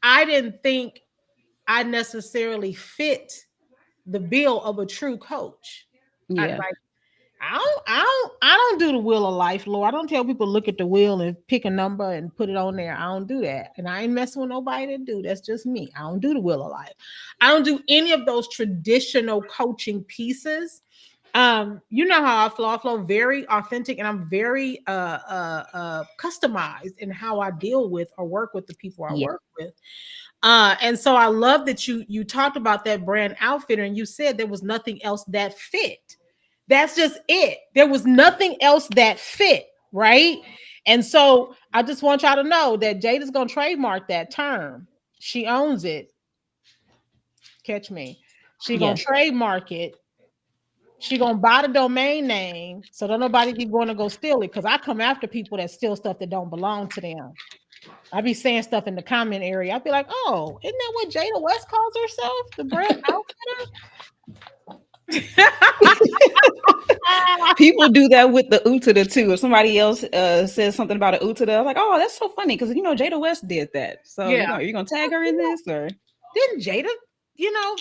I didn't think I necessarily fit the bill of a true coach. I Yeah. like I don't do the wheel of life, Lord. I don't tell people look at the wheel and pick a number and put it on there. I don't do that. And I ain't messing with nobody to do. That's just me. I don't do the wheel of life. I don't do any of those traditional coaching pieces. You know how I flow. I flow very authentic and I'm very customized in how I deal with or work with the people I Yeah. work with. And so I love that you talked about that brand outfitter and you said there was nothing else that fit. That's just it. There was nothing else that fit, right? And so I just want y'all to know that Jada's gonna trademark that term. She owns it. Catch me. She gonna Yes. trademark it. She gonna buy the domain name so that nobody be going to go steal it. Cause I come after people that steal stuff that don't belong to them. I be saying stuff in the comment area. I'd be like, "Oh, isn't that what Jada West calls herself? The brand outfitter." People do that with the Utada too. If somebody else says something about an Utada, I'm like, oh, that's so funny because Jada West did that. So Yeah, you're gonna tag her in this or didn't Jada, you know,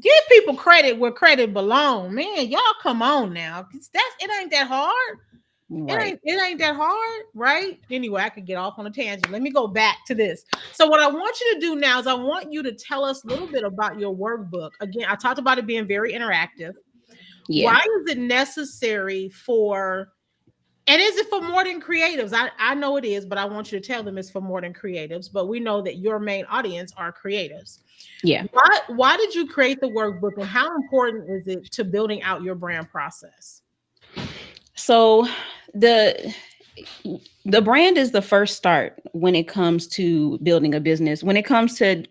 give people credit where credit belong, man. Y'all come on now. It ain't that hard. right? It ain't that hard, right? Anyway, I could get off on a tangent. Let me go back to this. So what I want you to do now is I want you to tell us a little bit about your workbook. Again, I talked about it being very interactive. Yeah, Why is it necessary for and is it for more than creatives? I know it is, but I want you to tell them it's for more than creatives. But we know that your main audience are creatives. yeah. Why did you create the workbook and how important is it to building out your brand process? So the the brand is the first start when it comes to building a business. When it comes to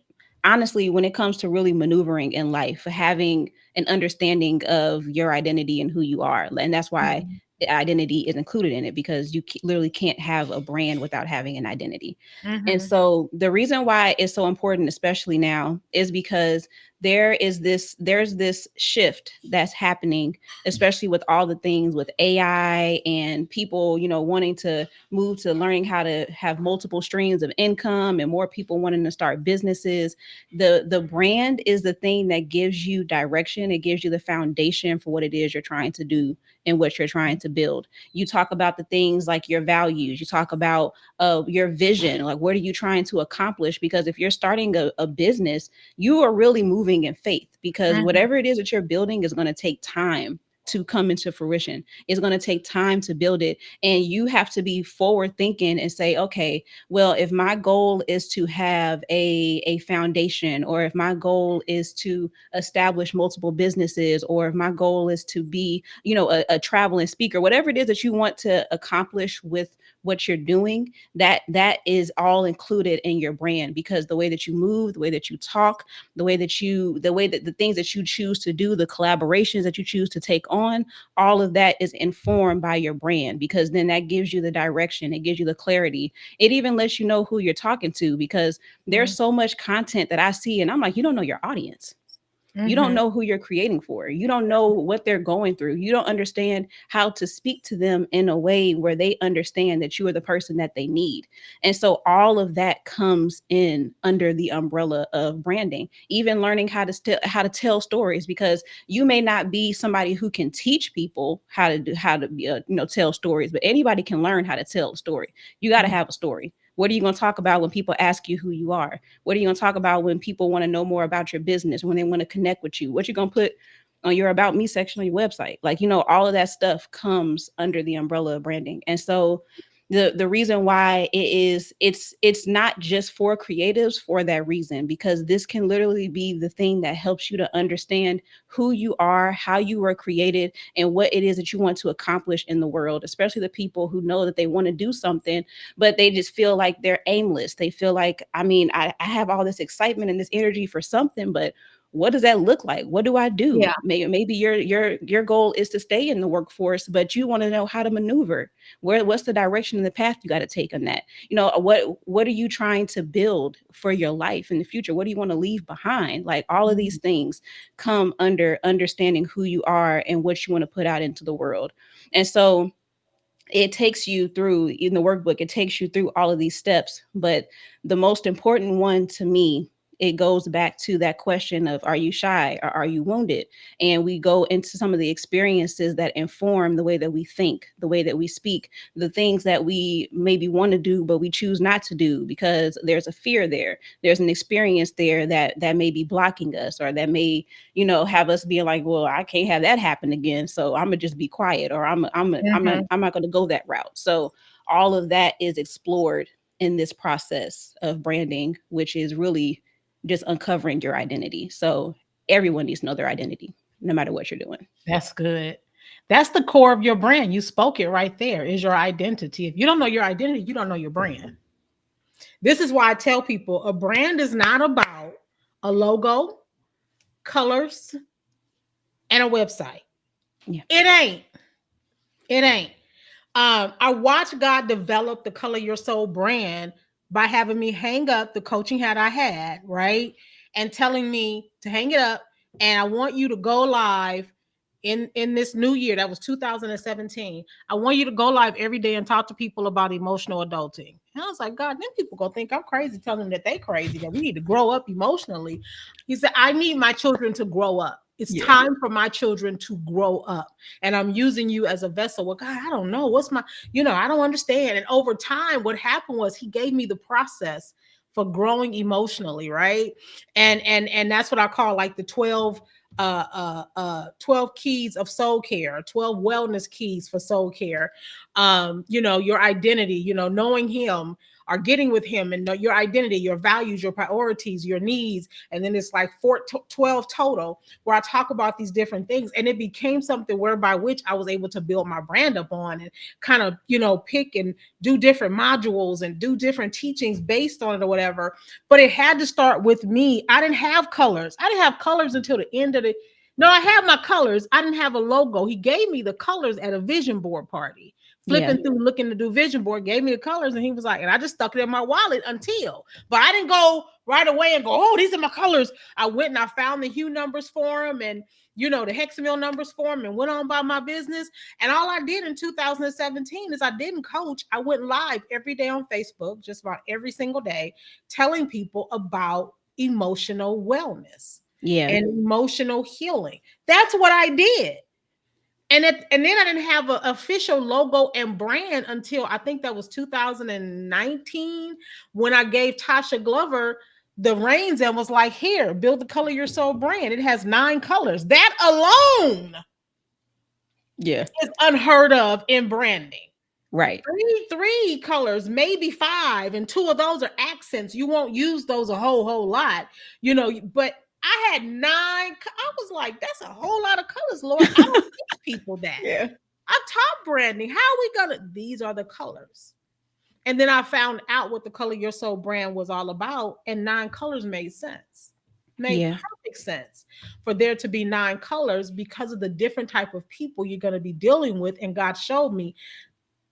honestly, when it comes to really maneuvering in life, having an understanding of your identity and who you are, and that's why Mhm. the identity is included in it because you literally can't have a brand without having an identity. And Mhm. so the reason why it's so important, especially now, is because there's this shift that's happening, especially with all the things with AI and people, wanting to move to learning how to have multiple streams of income and more people wanting to start businesses. The brand is the thing that gives you direction. It gives you the foundation for what it is you're trying to do and what you're trying to build. You talk about the things like your values, you talk about your vision, like what are you trying to accomplish? Because if you're starting a business, you are really moving in faith, because Mhm. whatever it is that you're building is going to take time to come into fruition. It's going to take time to build it. And you have to be forward thinking and say, okay, well, if my goal is to have a foundation, or if my goal is to establish multiple businesses, or if my goal is to be, a traveling speaker, whatever it is that you want to accomplish with what you're doing, that is all included in your brand. Because the way that you move, the way that you talk, the way that the things that you choose to do, the collaborations that you choose to take on, all of that is informed by your brand, because then that gives you the direction, it gives you the clarity. It even lets you know who you're talking to, because there's so much content that I see and I'm like, you don't know your audience. You don't Mhm. know who you're creating for. You don't know what they're going through. You don't understand how to speak to them in a way where they understand that you are the person that they need. And so all of that comes in under the umbrella of branding. Even learning how to tell stories, because you may not be somebody who can teach people how to tell stories, but anybody can learn how to tell a story. You got to Mhm. have a story. What are you going to talk about when people ask you who you are? What are you going to talk about when people want to know more about your business, when they want to connect with you? What you going to put on your about me section on your website? Like, all of that stuff comes under the umbrella of branding. And so the reason why it's not just for creatives for that reason, because this can literally be the thing that helps you to understand who you are, how you were created, and what it is that you want to accomplish in the world, especially the people who know that they want to do something, but they just feel like they're aimless. They feel like, I have all this excitement and this energy for something, but what does that look like? What do I do? Yeah. Maybe your goal is to stay in the workforce, but you want to know how to maneuver. What's the direction and the path you got to take on that? What are you trying to build for your life in the future? What do you want to leave behind? Like, all of these Mhm. things come under understanding who you are and what you want to put out into the world. And so it takes you through, in the workbook, it takes you through all of these steps. But the most important one to me, it goes back to that question of, are you shy or are you wounded? And we go into some of the experiences that inform the way that we think, the way that we speak, the things that we maybe want to do but we choose not to do because there's a fear there, there's an experience there that may be blocking us, or that may, have us being like, well, I can't have that happen again, so I'm gonna just be quiet, or Mhm. I'm not gonna go that route. So all of that is explored in this process of branding, which is really just uncovering your identity. So everyone needs to know their identity, no matter what you're doing. That's good. That's the core of your brand. You spoke it right there. Is your identity. If you don't know your identity, you don't know your brand. This is why I tell people a brand is not about a logo, colors, and a website. Yeah. It ain't. It ain't. I watched God develop the Color Your Soul brand by having me hang up the coaching hat I had, right? And telling me to hang it up. And I want you to go live in this new year. That was 2017. I want you to go live every day and talk to people about emotional adulting. And I was like, God, then people gonna think I'm crazy, telling them that they crazy, that we need to grow up emotionally. He said, I need my children to grow up. It's Yeah. time for my children to grow up. And I'm using you as a vessel. Well, God, I don't know. What's my, I don't understand. And over time, what happened was he gave me the process for growing emotionally, right? And that's what I call like the 12 keys of soul care, 12 wellness keys for soul care. Your identity, knowing him or getting with him, and know your identity, your values, your priorities, your needs. And then it's like 12 total, where I talk about these different things. And it became something whereby which I was able to build my brand up on and kind of, pick and do different modules and do different teachings based on it or whatever. But it had to start with me. I didn't have colors. I didn't have colors until the end of the. No, I had my colors. I didn't have a logo. He gave me the colors at a vision board party. Yeah. Flipping through, looking to do vision board, gave me the colors, and he was like, and I just stuck it in my wallet until. But I didn't go right away and go, oh, these are my colors. I went and I found the hue numbers for them and, the hexamil numbers for them and went on by my business. And all I did in 2017 is I didn't coach. I went live every day on Facebook, just about every single day, telling people about emotional wellness Yeah. and emotional healing. That's what I did. And then I didn't have an official logo and brand until I think that was 2019 when I gave Tasha Glover the reins and was like, here, build the Color Your Soul brand. It has 9 colors. That alone Yeah. is unheard of in branding. Right. Three colors, maybe 5, and 2 of those are accents. You won't use those a whole lot, but I had 9. I was like, that's a whole lot of colors, Lord. I don't teach people that. Yeah. I taught branding. How are we gonna? These are the colors. And then I found out what the Color Your Soul brand was all about, and 9 colors made sense. Made Yeah. perfect sense for there to be 9 colors because of the different type of people you're going to be dealing with. And God showed me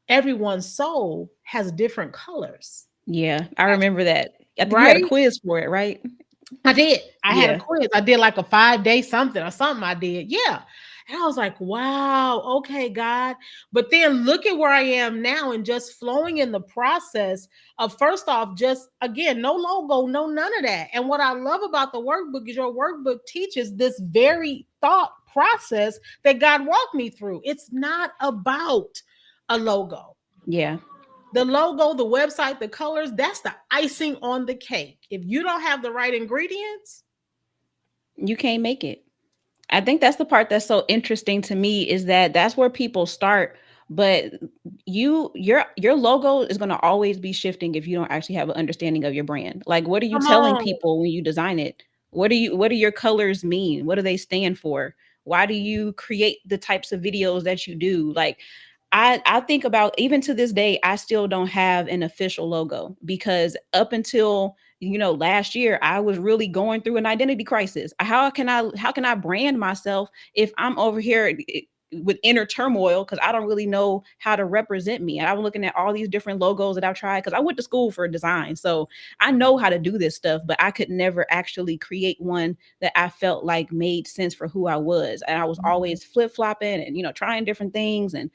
everyone's soul has different colors. Yeah. I remember that. I think you had a Right? quiz for it, right? I did. I had a Yeah. quiz. I did like a 5-day something or something I did. Yeah. And I was like, wow, okay, God. But then look at where I am now and just flowing in the process of, first off, just again, no logo, no none of that. And what I love about the workbook is your workbook teaches this very thought process that God walked me through. It's not about a logo. Yeah. The logo, the website, the colors, that's the icing on the cake. If you don't have the right ingredients, You can't make it. I think that's the part that's so interesting to me is that that's where people start, but your logo is going to always be shifting if you don't actually have an understanding of your brand. Like what are you come telling on. people when you design it? What do your colors mean? What do they stand for? Why do you create the types of videos that you do? Like I think about even to this day, I still don't have an official logo because up until last year I was really going through an identity crisis. How can I brand myself if I'm over here with inner turmoil because I don't really know how to represent me. And I was looking at all these different logos that I've tried because I went to school for design. So I know how to do this stuff, but I could never actually create one that I felt like made sense for who I was. And I was Mhm, always flip-flopping and trying different things. And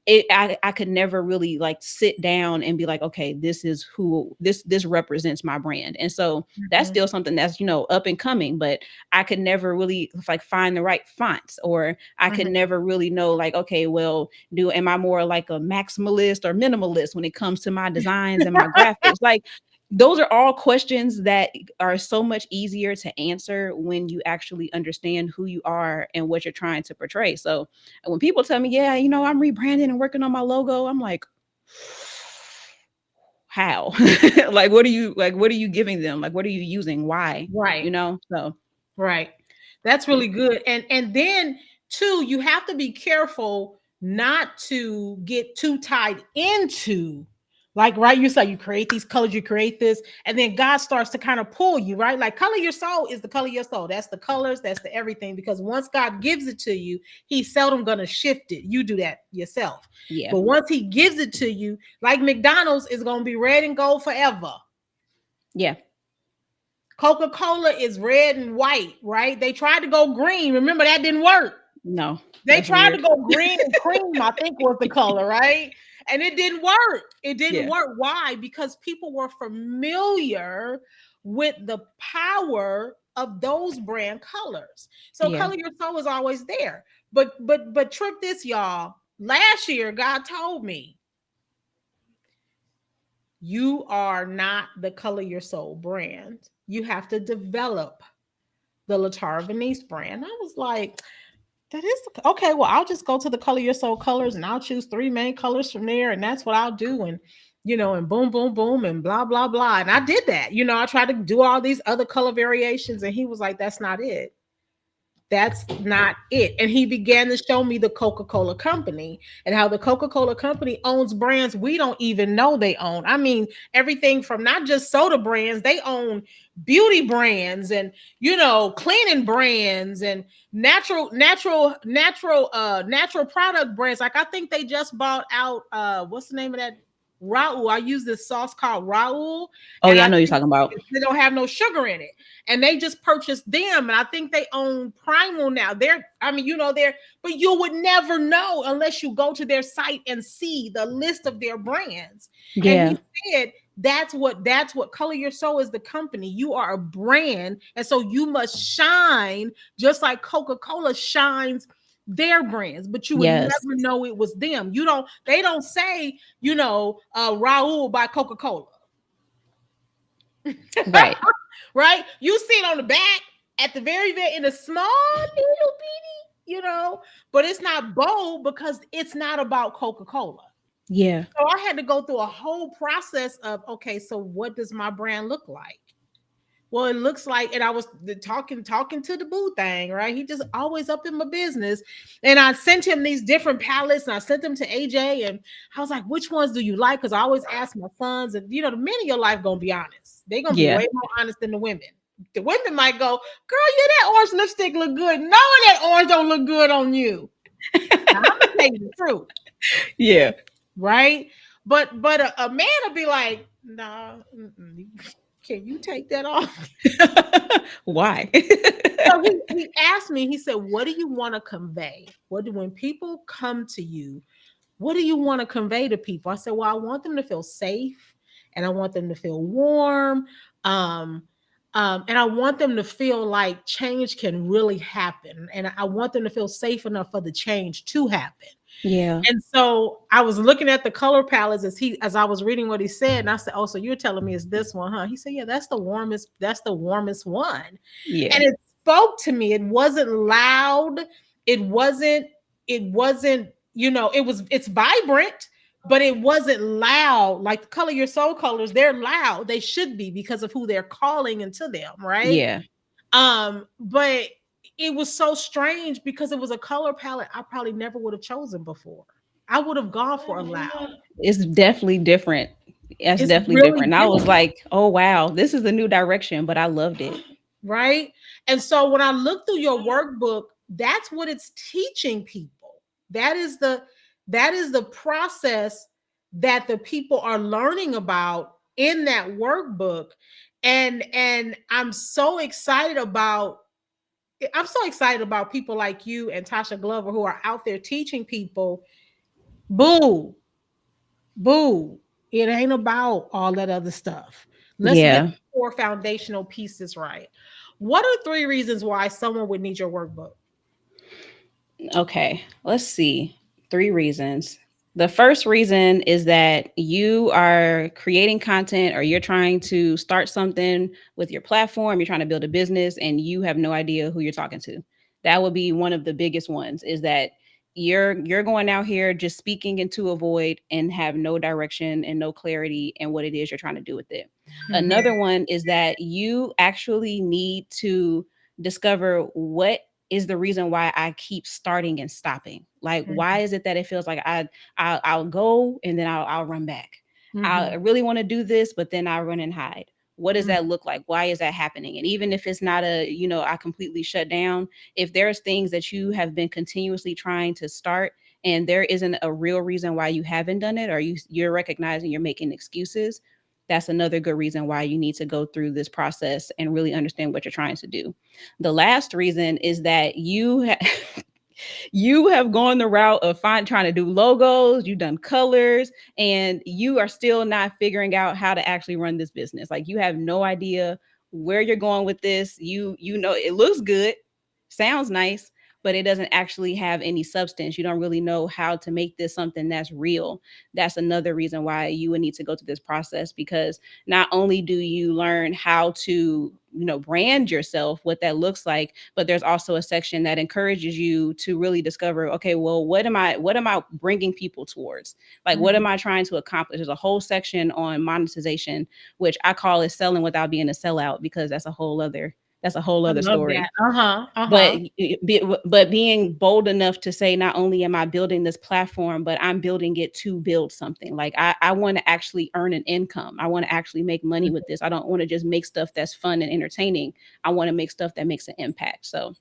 I could never really like sit down and be like, okay, this is who this represents my brand. And so that's mhm, still something that's up and coming, but I could never really like find the right fonts, or I could mhm. never really know like, okay, well, am I more like a maximalist or minimalist when it comes to my designs and my graphics? Like those are all questions that are so much easier to answer when you actually understand who you are and what you're trying to portray. So when people tell me, yeah, I'm rebranding and working on my logo, I'm like, how? What are you giving them? Like, what are you using? Why? Right. So Right. That's yeah. really good. And then too, you have to be careful not to get too tied into, like, right, you say you create these colors, you create this, and then God starts to kind of pull you, right? Like Color Your Soul is the color of your soul. That's the colors, that's the everything. Because once God gives it to you, he's seldom gonna shift it. You do that yourself. Yeah. But once he gives it to you, like McDonald's is gonna be red and gold forever. Yeah. Coca-Cola is red and white, right? They tried to go green. Remember that didn't work. No, They that's tried to weird. go green and cream, I think was the color, right? And it didn't work. It didn't Yeah. work. Why? Because people were familiar with the power of those brand colors. So Yeah. Color Your Soul is always there. But trip this, y'all. Last year, God told me, you are not the Color Your Soul brand. You have to develop the Latara Venice brand. I was like, that is okay. Well, I'll just go to the Color Your Soul colors and I'll choose 3 main colors from there, and that's what I'll do. And and boom, boom, boom, and blah, blah, blah. And I did that. I tried to do all these other color variations, and he was like, that's not it. That's not it. And he began to show me the Coca-Cola company and how the Coca-Cola company owns brands we don't even know they own. I mean, everything from not just soda brands, they own beauty brands and cleaning brands and natural product brands. Like I think they just bought out what's the name of that? Raul. I use this sauce called Raul, Oh and yeah, I I know you're think talking about. they don't have no sugar in it. And they just purchased them, and I think they own Primal now. They're, I mean, they're, but you would never know unless you go to their site and see the list of their brands. And Yeah. he said that's what Color Your Soul is, the company. You are a brand, and so you must shine just like Coca-Cola shines their brands, but you would Yes. never know it was them. They don't say, Raul by Coca-Cola. Right. Right? You see it on the back at the very in a small little bitty, but it's not bold because it's not about Coca-Cola. Yeah. So I had to go through a whole process of, okay, so what does my brand look like? Well, it looks like, and I was talking to the boo thing, right? He just always up in my business. And I sent him these different palettes and I sent them to AJ. And I was like, which ones do you like? Because I always ask my sons, and the men in your life gonna be honest. They're gonna be Yeah. way more honest than the women. The women might go, girl, yeah, that orange lipstick look good. No, that orange don't look good on you. Now, I'm gonna tell you the truth, Yeah. right? But a man will be like, nah, can you take that off? Why? So he asked me, he said, what do you want to convey? When people come to you, what do you want to convey to people? I said, well, I want them to feel safe and I want them to feel warm. Um, and I want them to feel like change can really happen. And I want them to feel safe enough for the change to happen. Yeah. And so I was looking at the color palettes as I was reading what he said, and I said, "Oh, so you're telling me it's this one, huh?" He said, "Yeah, that's the warmest. That's the warmest one." Yeah. And it spoke to me. It wasn't loud. It wasn't. It wasn't. It was. It's vibrant, but it wasn't loud. Like the Color Your Soul colors, they're loud. They should be because of who they're calling into them, right? Yeah. But it was so strange because it was a color palette I probably never would have chosen before. I would have gone for a loud. It's definitely different. It's It's definitely really different. And I was different, like, oh wow, this is a new direction, but I loved it. right? And so when I look through your workbook, that's what it's teaching people. That is the process that the people are learning about in that workbook. And I'm so excited about people like you and Tasha Glover who are out there teaching people, boo, boo. It ain't about all that other stuff. Let's get Yeah. the core foundational pieces right. What are 3 reasons why someone would need your workbook? Okay, let's see. 3 reasons. The first reason is that you are creating content or you're trying to start something with your platform, you're trying to build a business and you have no idea who you're talking to. That would be one of the biggest ones is that you're going out here just speaking into a void and have no direction and no clarity in what it is you're trying to do with it. Mhm, Another one is that you actually need to discover what is the reason why I keep starting and stopping. Like, why mhm, is it that it feels like I'll go and then I'll run back. I mhm, really want to do this, but then I run and hide. What does mhm, that look like? Why is that happening? And even if it's not I completely shut down, if there's things that you have been continuously trying to start and there isn't a real reason why you haven't done it or you're recognizing you're making excuses, that's another good reason why you need to go through this process and really understand what you're trying to do. The last reason is that you have gone the route of trying to do logos, you've done colors, and you are still not figuring out how to actually run this business. Like you have no idea where you're going with this. You know it looks good, sounds nice, but it doesn't actually have any substance. You don't really know how to make this something that's real. That's another reason why you would need to go through this process because not only do you learn how to brand yourself, what that looks like, but there's also a section that encourages you to really discover, okay, well, what am I bringing people towards? Like what mhm. am I trying to accomplish? There's a whole section on monetization, which I call it selling without being a sellout, because that's a whole I other love that. story. Uh-huh. but Uh-huh. but being bold enough to say, not only am I building this platform, but I'm building it to build something. Like I want to actually earn an income. I want to actually make money with this. I don't want to just make stuff that's fun and entertaining. I want to make stuff that makes an impact. So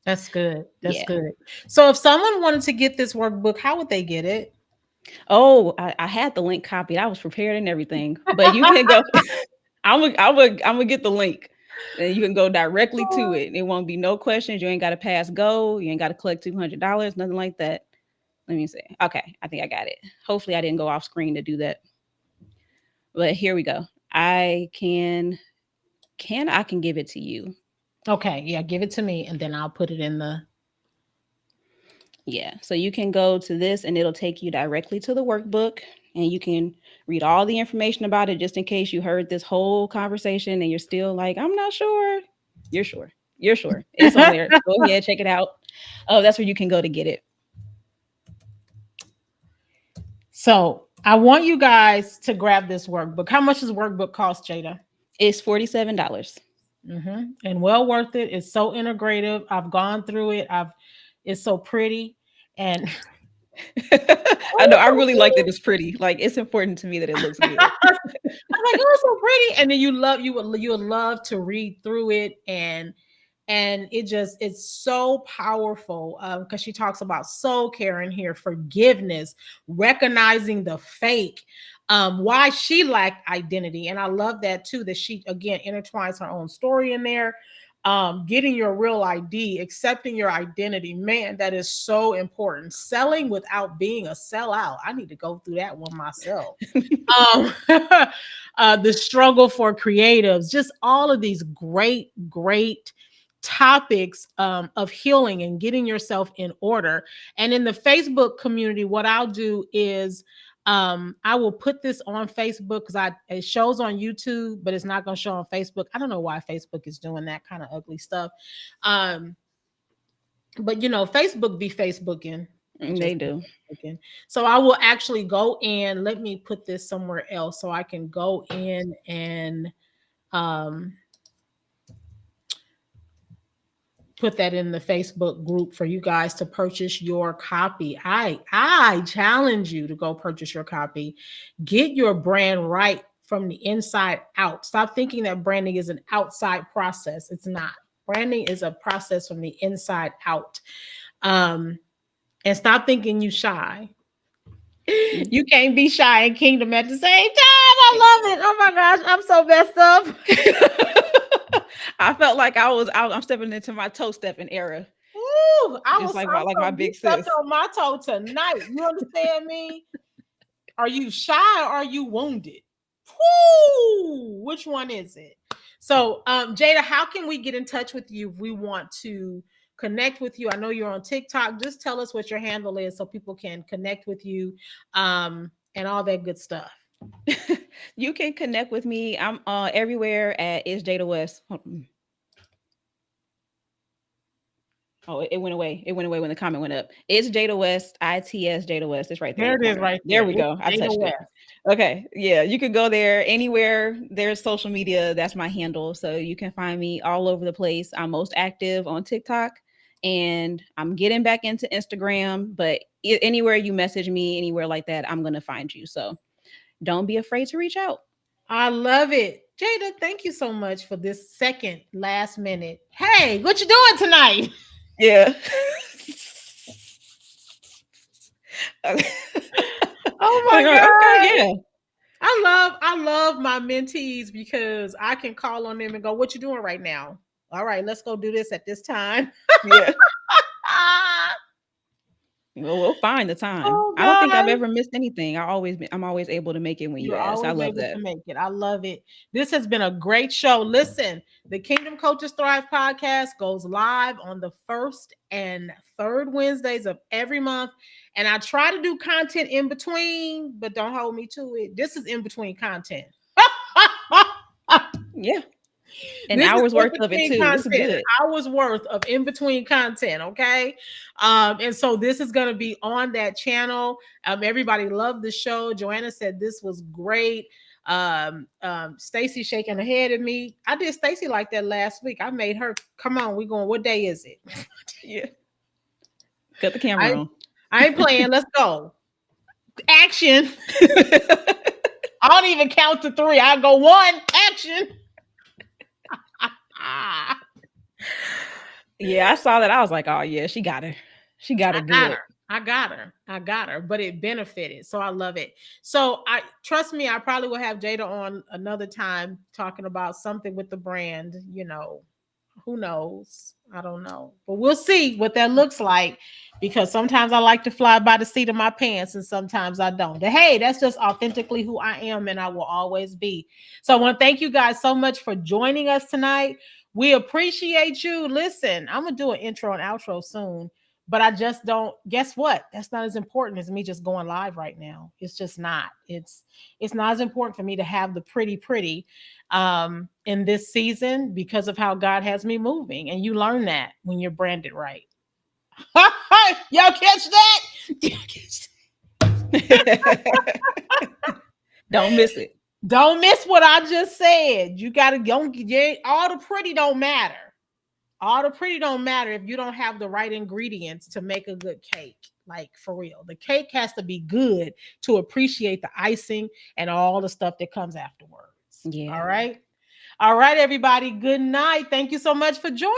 That's good. That's yeah. good. So if someone wanted to get this workbook, how would they get it? Oh, I had the link copied. I was prepared and everything. But you can go. I'm gonna get the link. And you can go directly to it. It won't be no questions. You ain't got to pass go. You ain't got to collect $200. Nothing like that. Let me see. Okay, I think I got it. Hopefully, I didn't go off screen to do that. But here we go. I can give it to you. Okay, yeah, give it to me and then I'll put it in the. Yeah. So you can go to this and it'll take you directly to the workbook and you can read all the information about it just in case you heard this whole conversation and you're still like, I'm not sure. You're sure. You're sure. It's on there. Go ahead, check it out. Oh, that's where you can go to get it. So I want you guys to grab this workbook. How much does workbook cost, Jada? It's $47. And well worth it. It's so integrative. I've gone through it. It's so pretty. And I know. I oh, really like that it's pretty. Like it's important to me that it looks good. I'm like, oh, it's so pretty. And then you would love to read through it and it's so powerful because she talks about soul care in here, forgiveness, recognizing the fake, why she lacked identity. And I love that too, that she again intertwines her own story in there. Getting your real ID, accepting your identity, man, that is so important. Selling without being a sellout. I need to go through that one myself. um, the struggle for creatives, just all of these great topics of healing and getting yourself in order. And in the Facebook community, what I'll do is I will put this on Facebook because it shows on YouTube, but it's not going to show on Facebook. I don't know why Facebook is doing that kind of ugly stuff. Um, but Facebook be Facebooking. It They just be do. Facebooking. So I will actually go in. Let me put this somewhere else so I can go in and um put that in the Facebook group for you guys to purchase your copy. I challenge you to go purchase your copy. Get your brand right from the inside out. Stop thinking that branding is an outside process. It's not. Branding is a process from the inside out. Um, and stop thinking you shy. You can't be shy and kingdom at the same time. I love it. Oh my gosh, I'm so messed up. I felt like I'm stepping into my toe stepping era, Ooh, just like I'm my so you big stepped sis. on my toe tonight. You understand me? Are you shy or are you wounded? Whoo! Which one is it? So, Jada, how can we get in touch with you if we want to connect with you? I know you're on TikTok. Just tell us what your handle is so people can connect with you, and all that good stuff. You can connect with me. I'm everywhere at is Jada West. Oh, it went away. It went away when the comment went up. It's Jada West, ITS Jada West. It's right there in There the it is, corner. right There there. we It's go. I Jada touched it. West. Okay. Yeah, you can go there anywhere. There's social media. That's my handle. So you can find me all over the place. I'm most active on TikTok and I'm getting back into Instagram, but anywhere you message me, anywhere like that, I'm going to find you. So don't be afraid to reach out. I love it. Jada, thank you so much for this second last minute. Hey, what you doing tonight? Yeah. Oh my Okay. God. Yeah. I love my mentees because I can call on them and go, what you doing right now? All right, let's go do this at this time. Yeah. Ah, Well, we'll find the time. oh I don't think I've God. ever missed anything. I'm always able to make it when you You're ask. I always love able that. to make it. I love it. This has been a great show. Listen, the Kingdom Coaches Thrive podcast goes live on the first and third Wednesdays of every month. And I try to do content in between, but don't hold me to it. This is in between content. Yeah. An This is hour's in worth of it between too. This is content, an good. hour's worth of in between content. Okay. And so this is going to be on that channel. Everybody loved the show. Joanna said this was great. Stacy shaking her head at me. I did Stacy like that last week. I made her come on. We going, what day is it? Yeah. Cut the camera I, on. I ain't playing. Let's go. Action. I don't even count to three. I go one, action. Yeah, I saw that. I was like, oh yeah, she got her. She got her I got her. good. I got her. I got her, but it benefited. So I love it. So I trust me, I probably will have Jada on another time talking about something with the brand, who knows? I don't know. But we'll see what that looks like because sometimes I like to fly by the seat of my pants and sometimes I don't. But hey, that's just authentically who I am and I will always be. So I want to thank you guys so much for joining us tonight. We appreciate you. Listen, I'm going to do an intro and outro soon, but I just don't guess what? That's not as important as me just going live right now. It's just not. It's not as important for me to have the pretty in this season because of how God has me moving. And you learn that when you're branded right. Y'all catch that? Don't miss it. Don't miss what I just said. You got to go. All the pretty don't matter. All the pretty don't matter if you don't have the right ingredients to make a good cake. Like for real, the cake has to be good to appreciate the icing and all the stuff that comes afterwards. Yeah. All right. All right, everybody. Good night. Thank you so much for joining.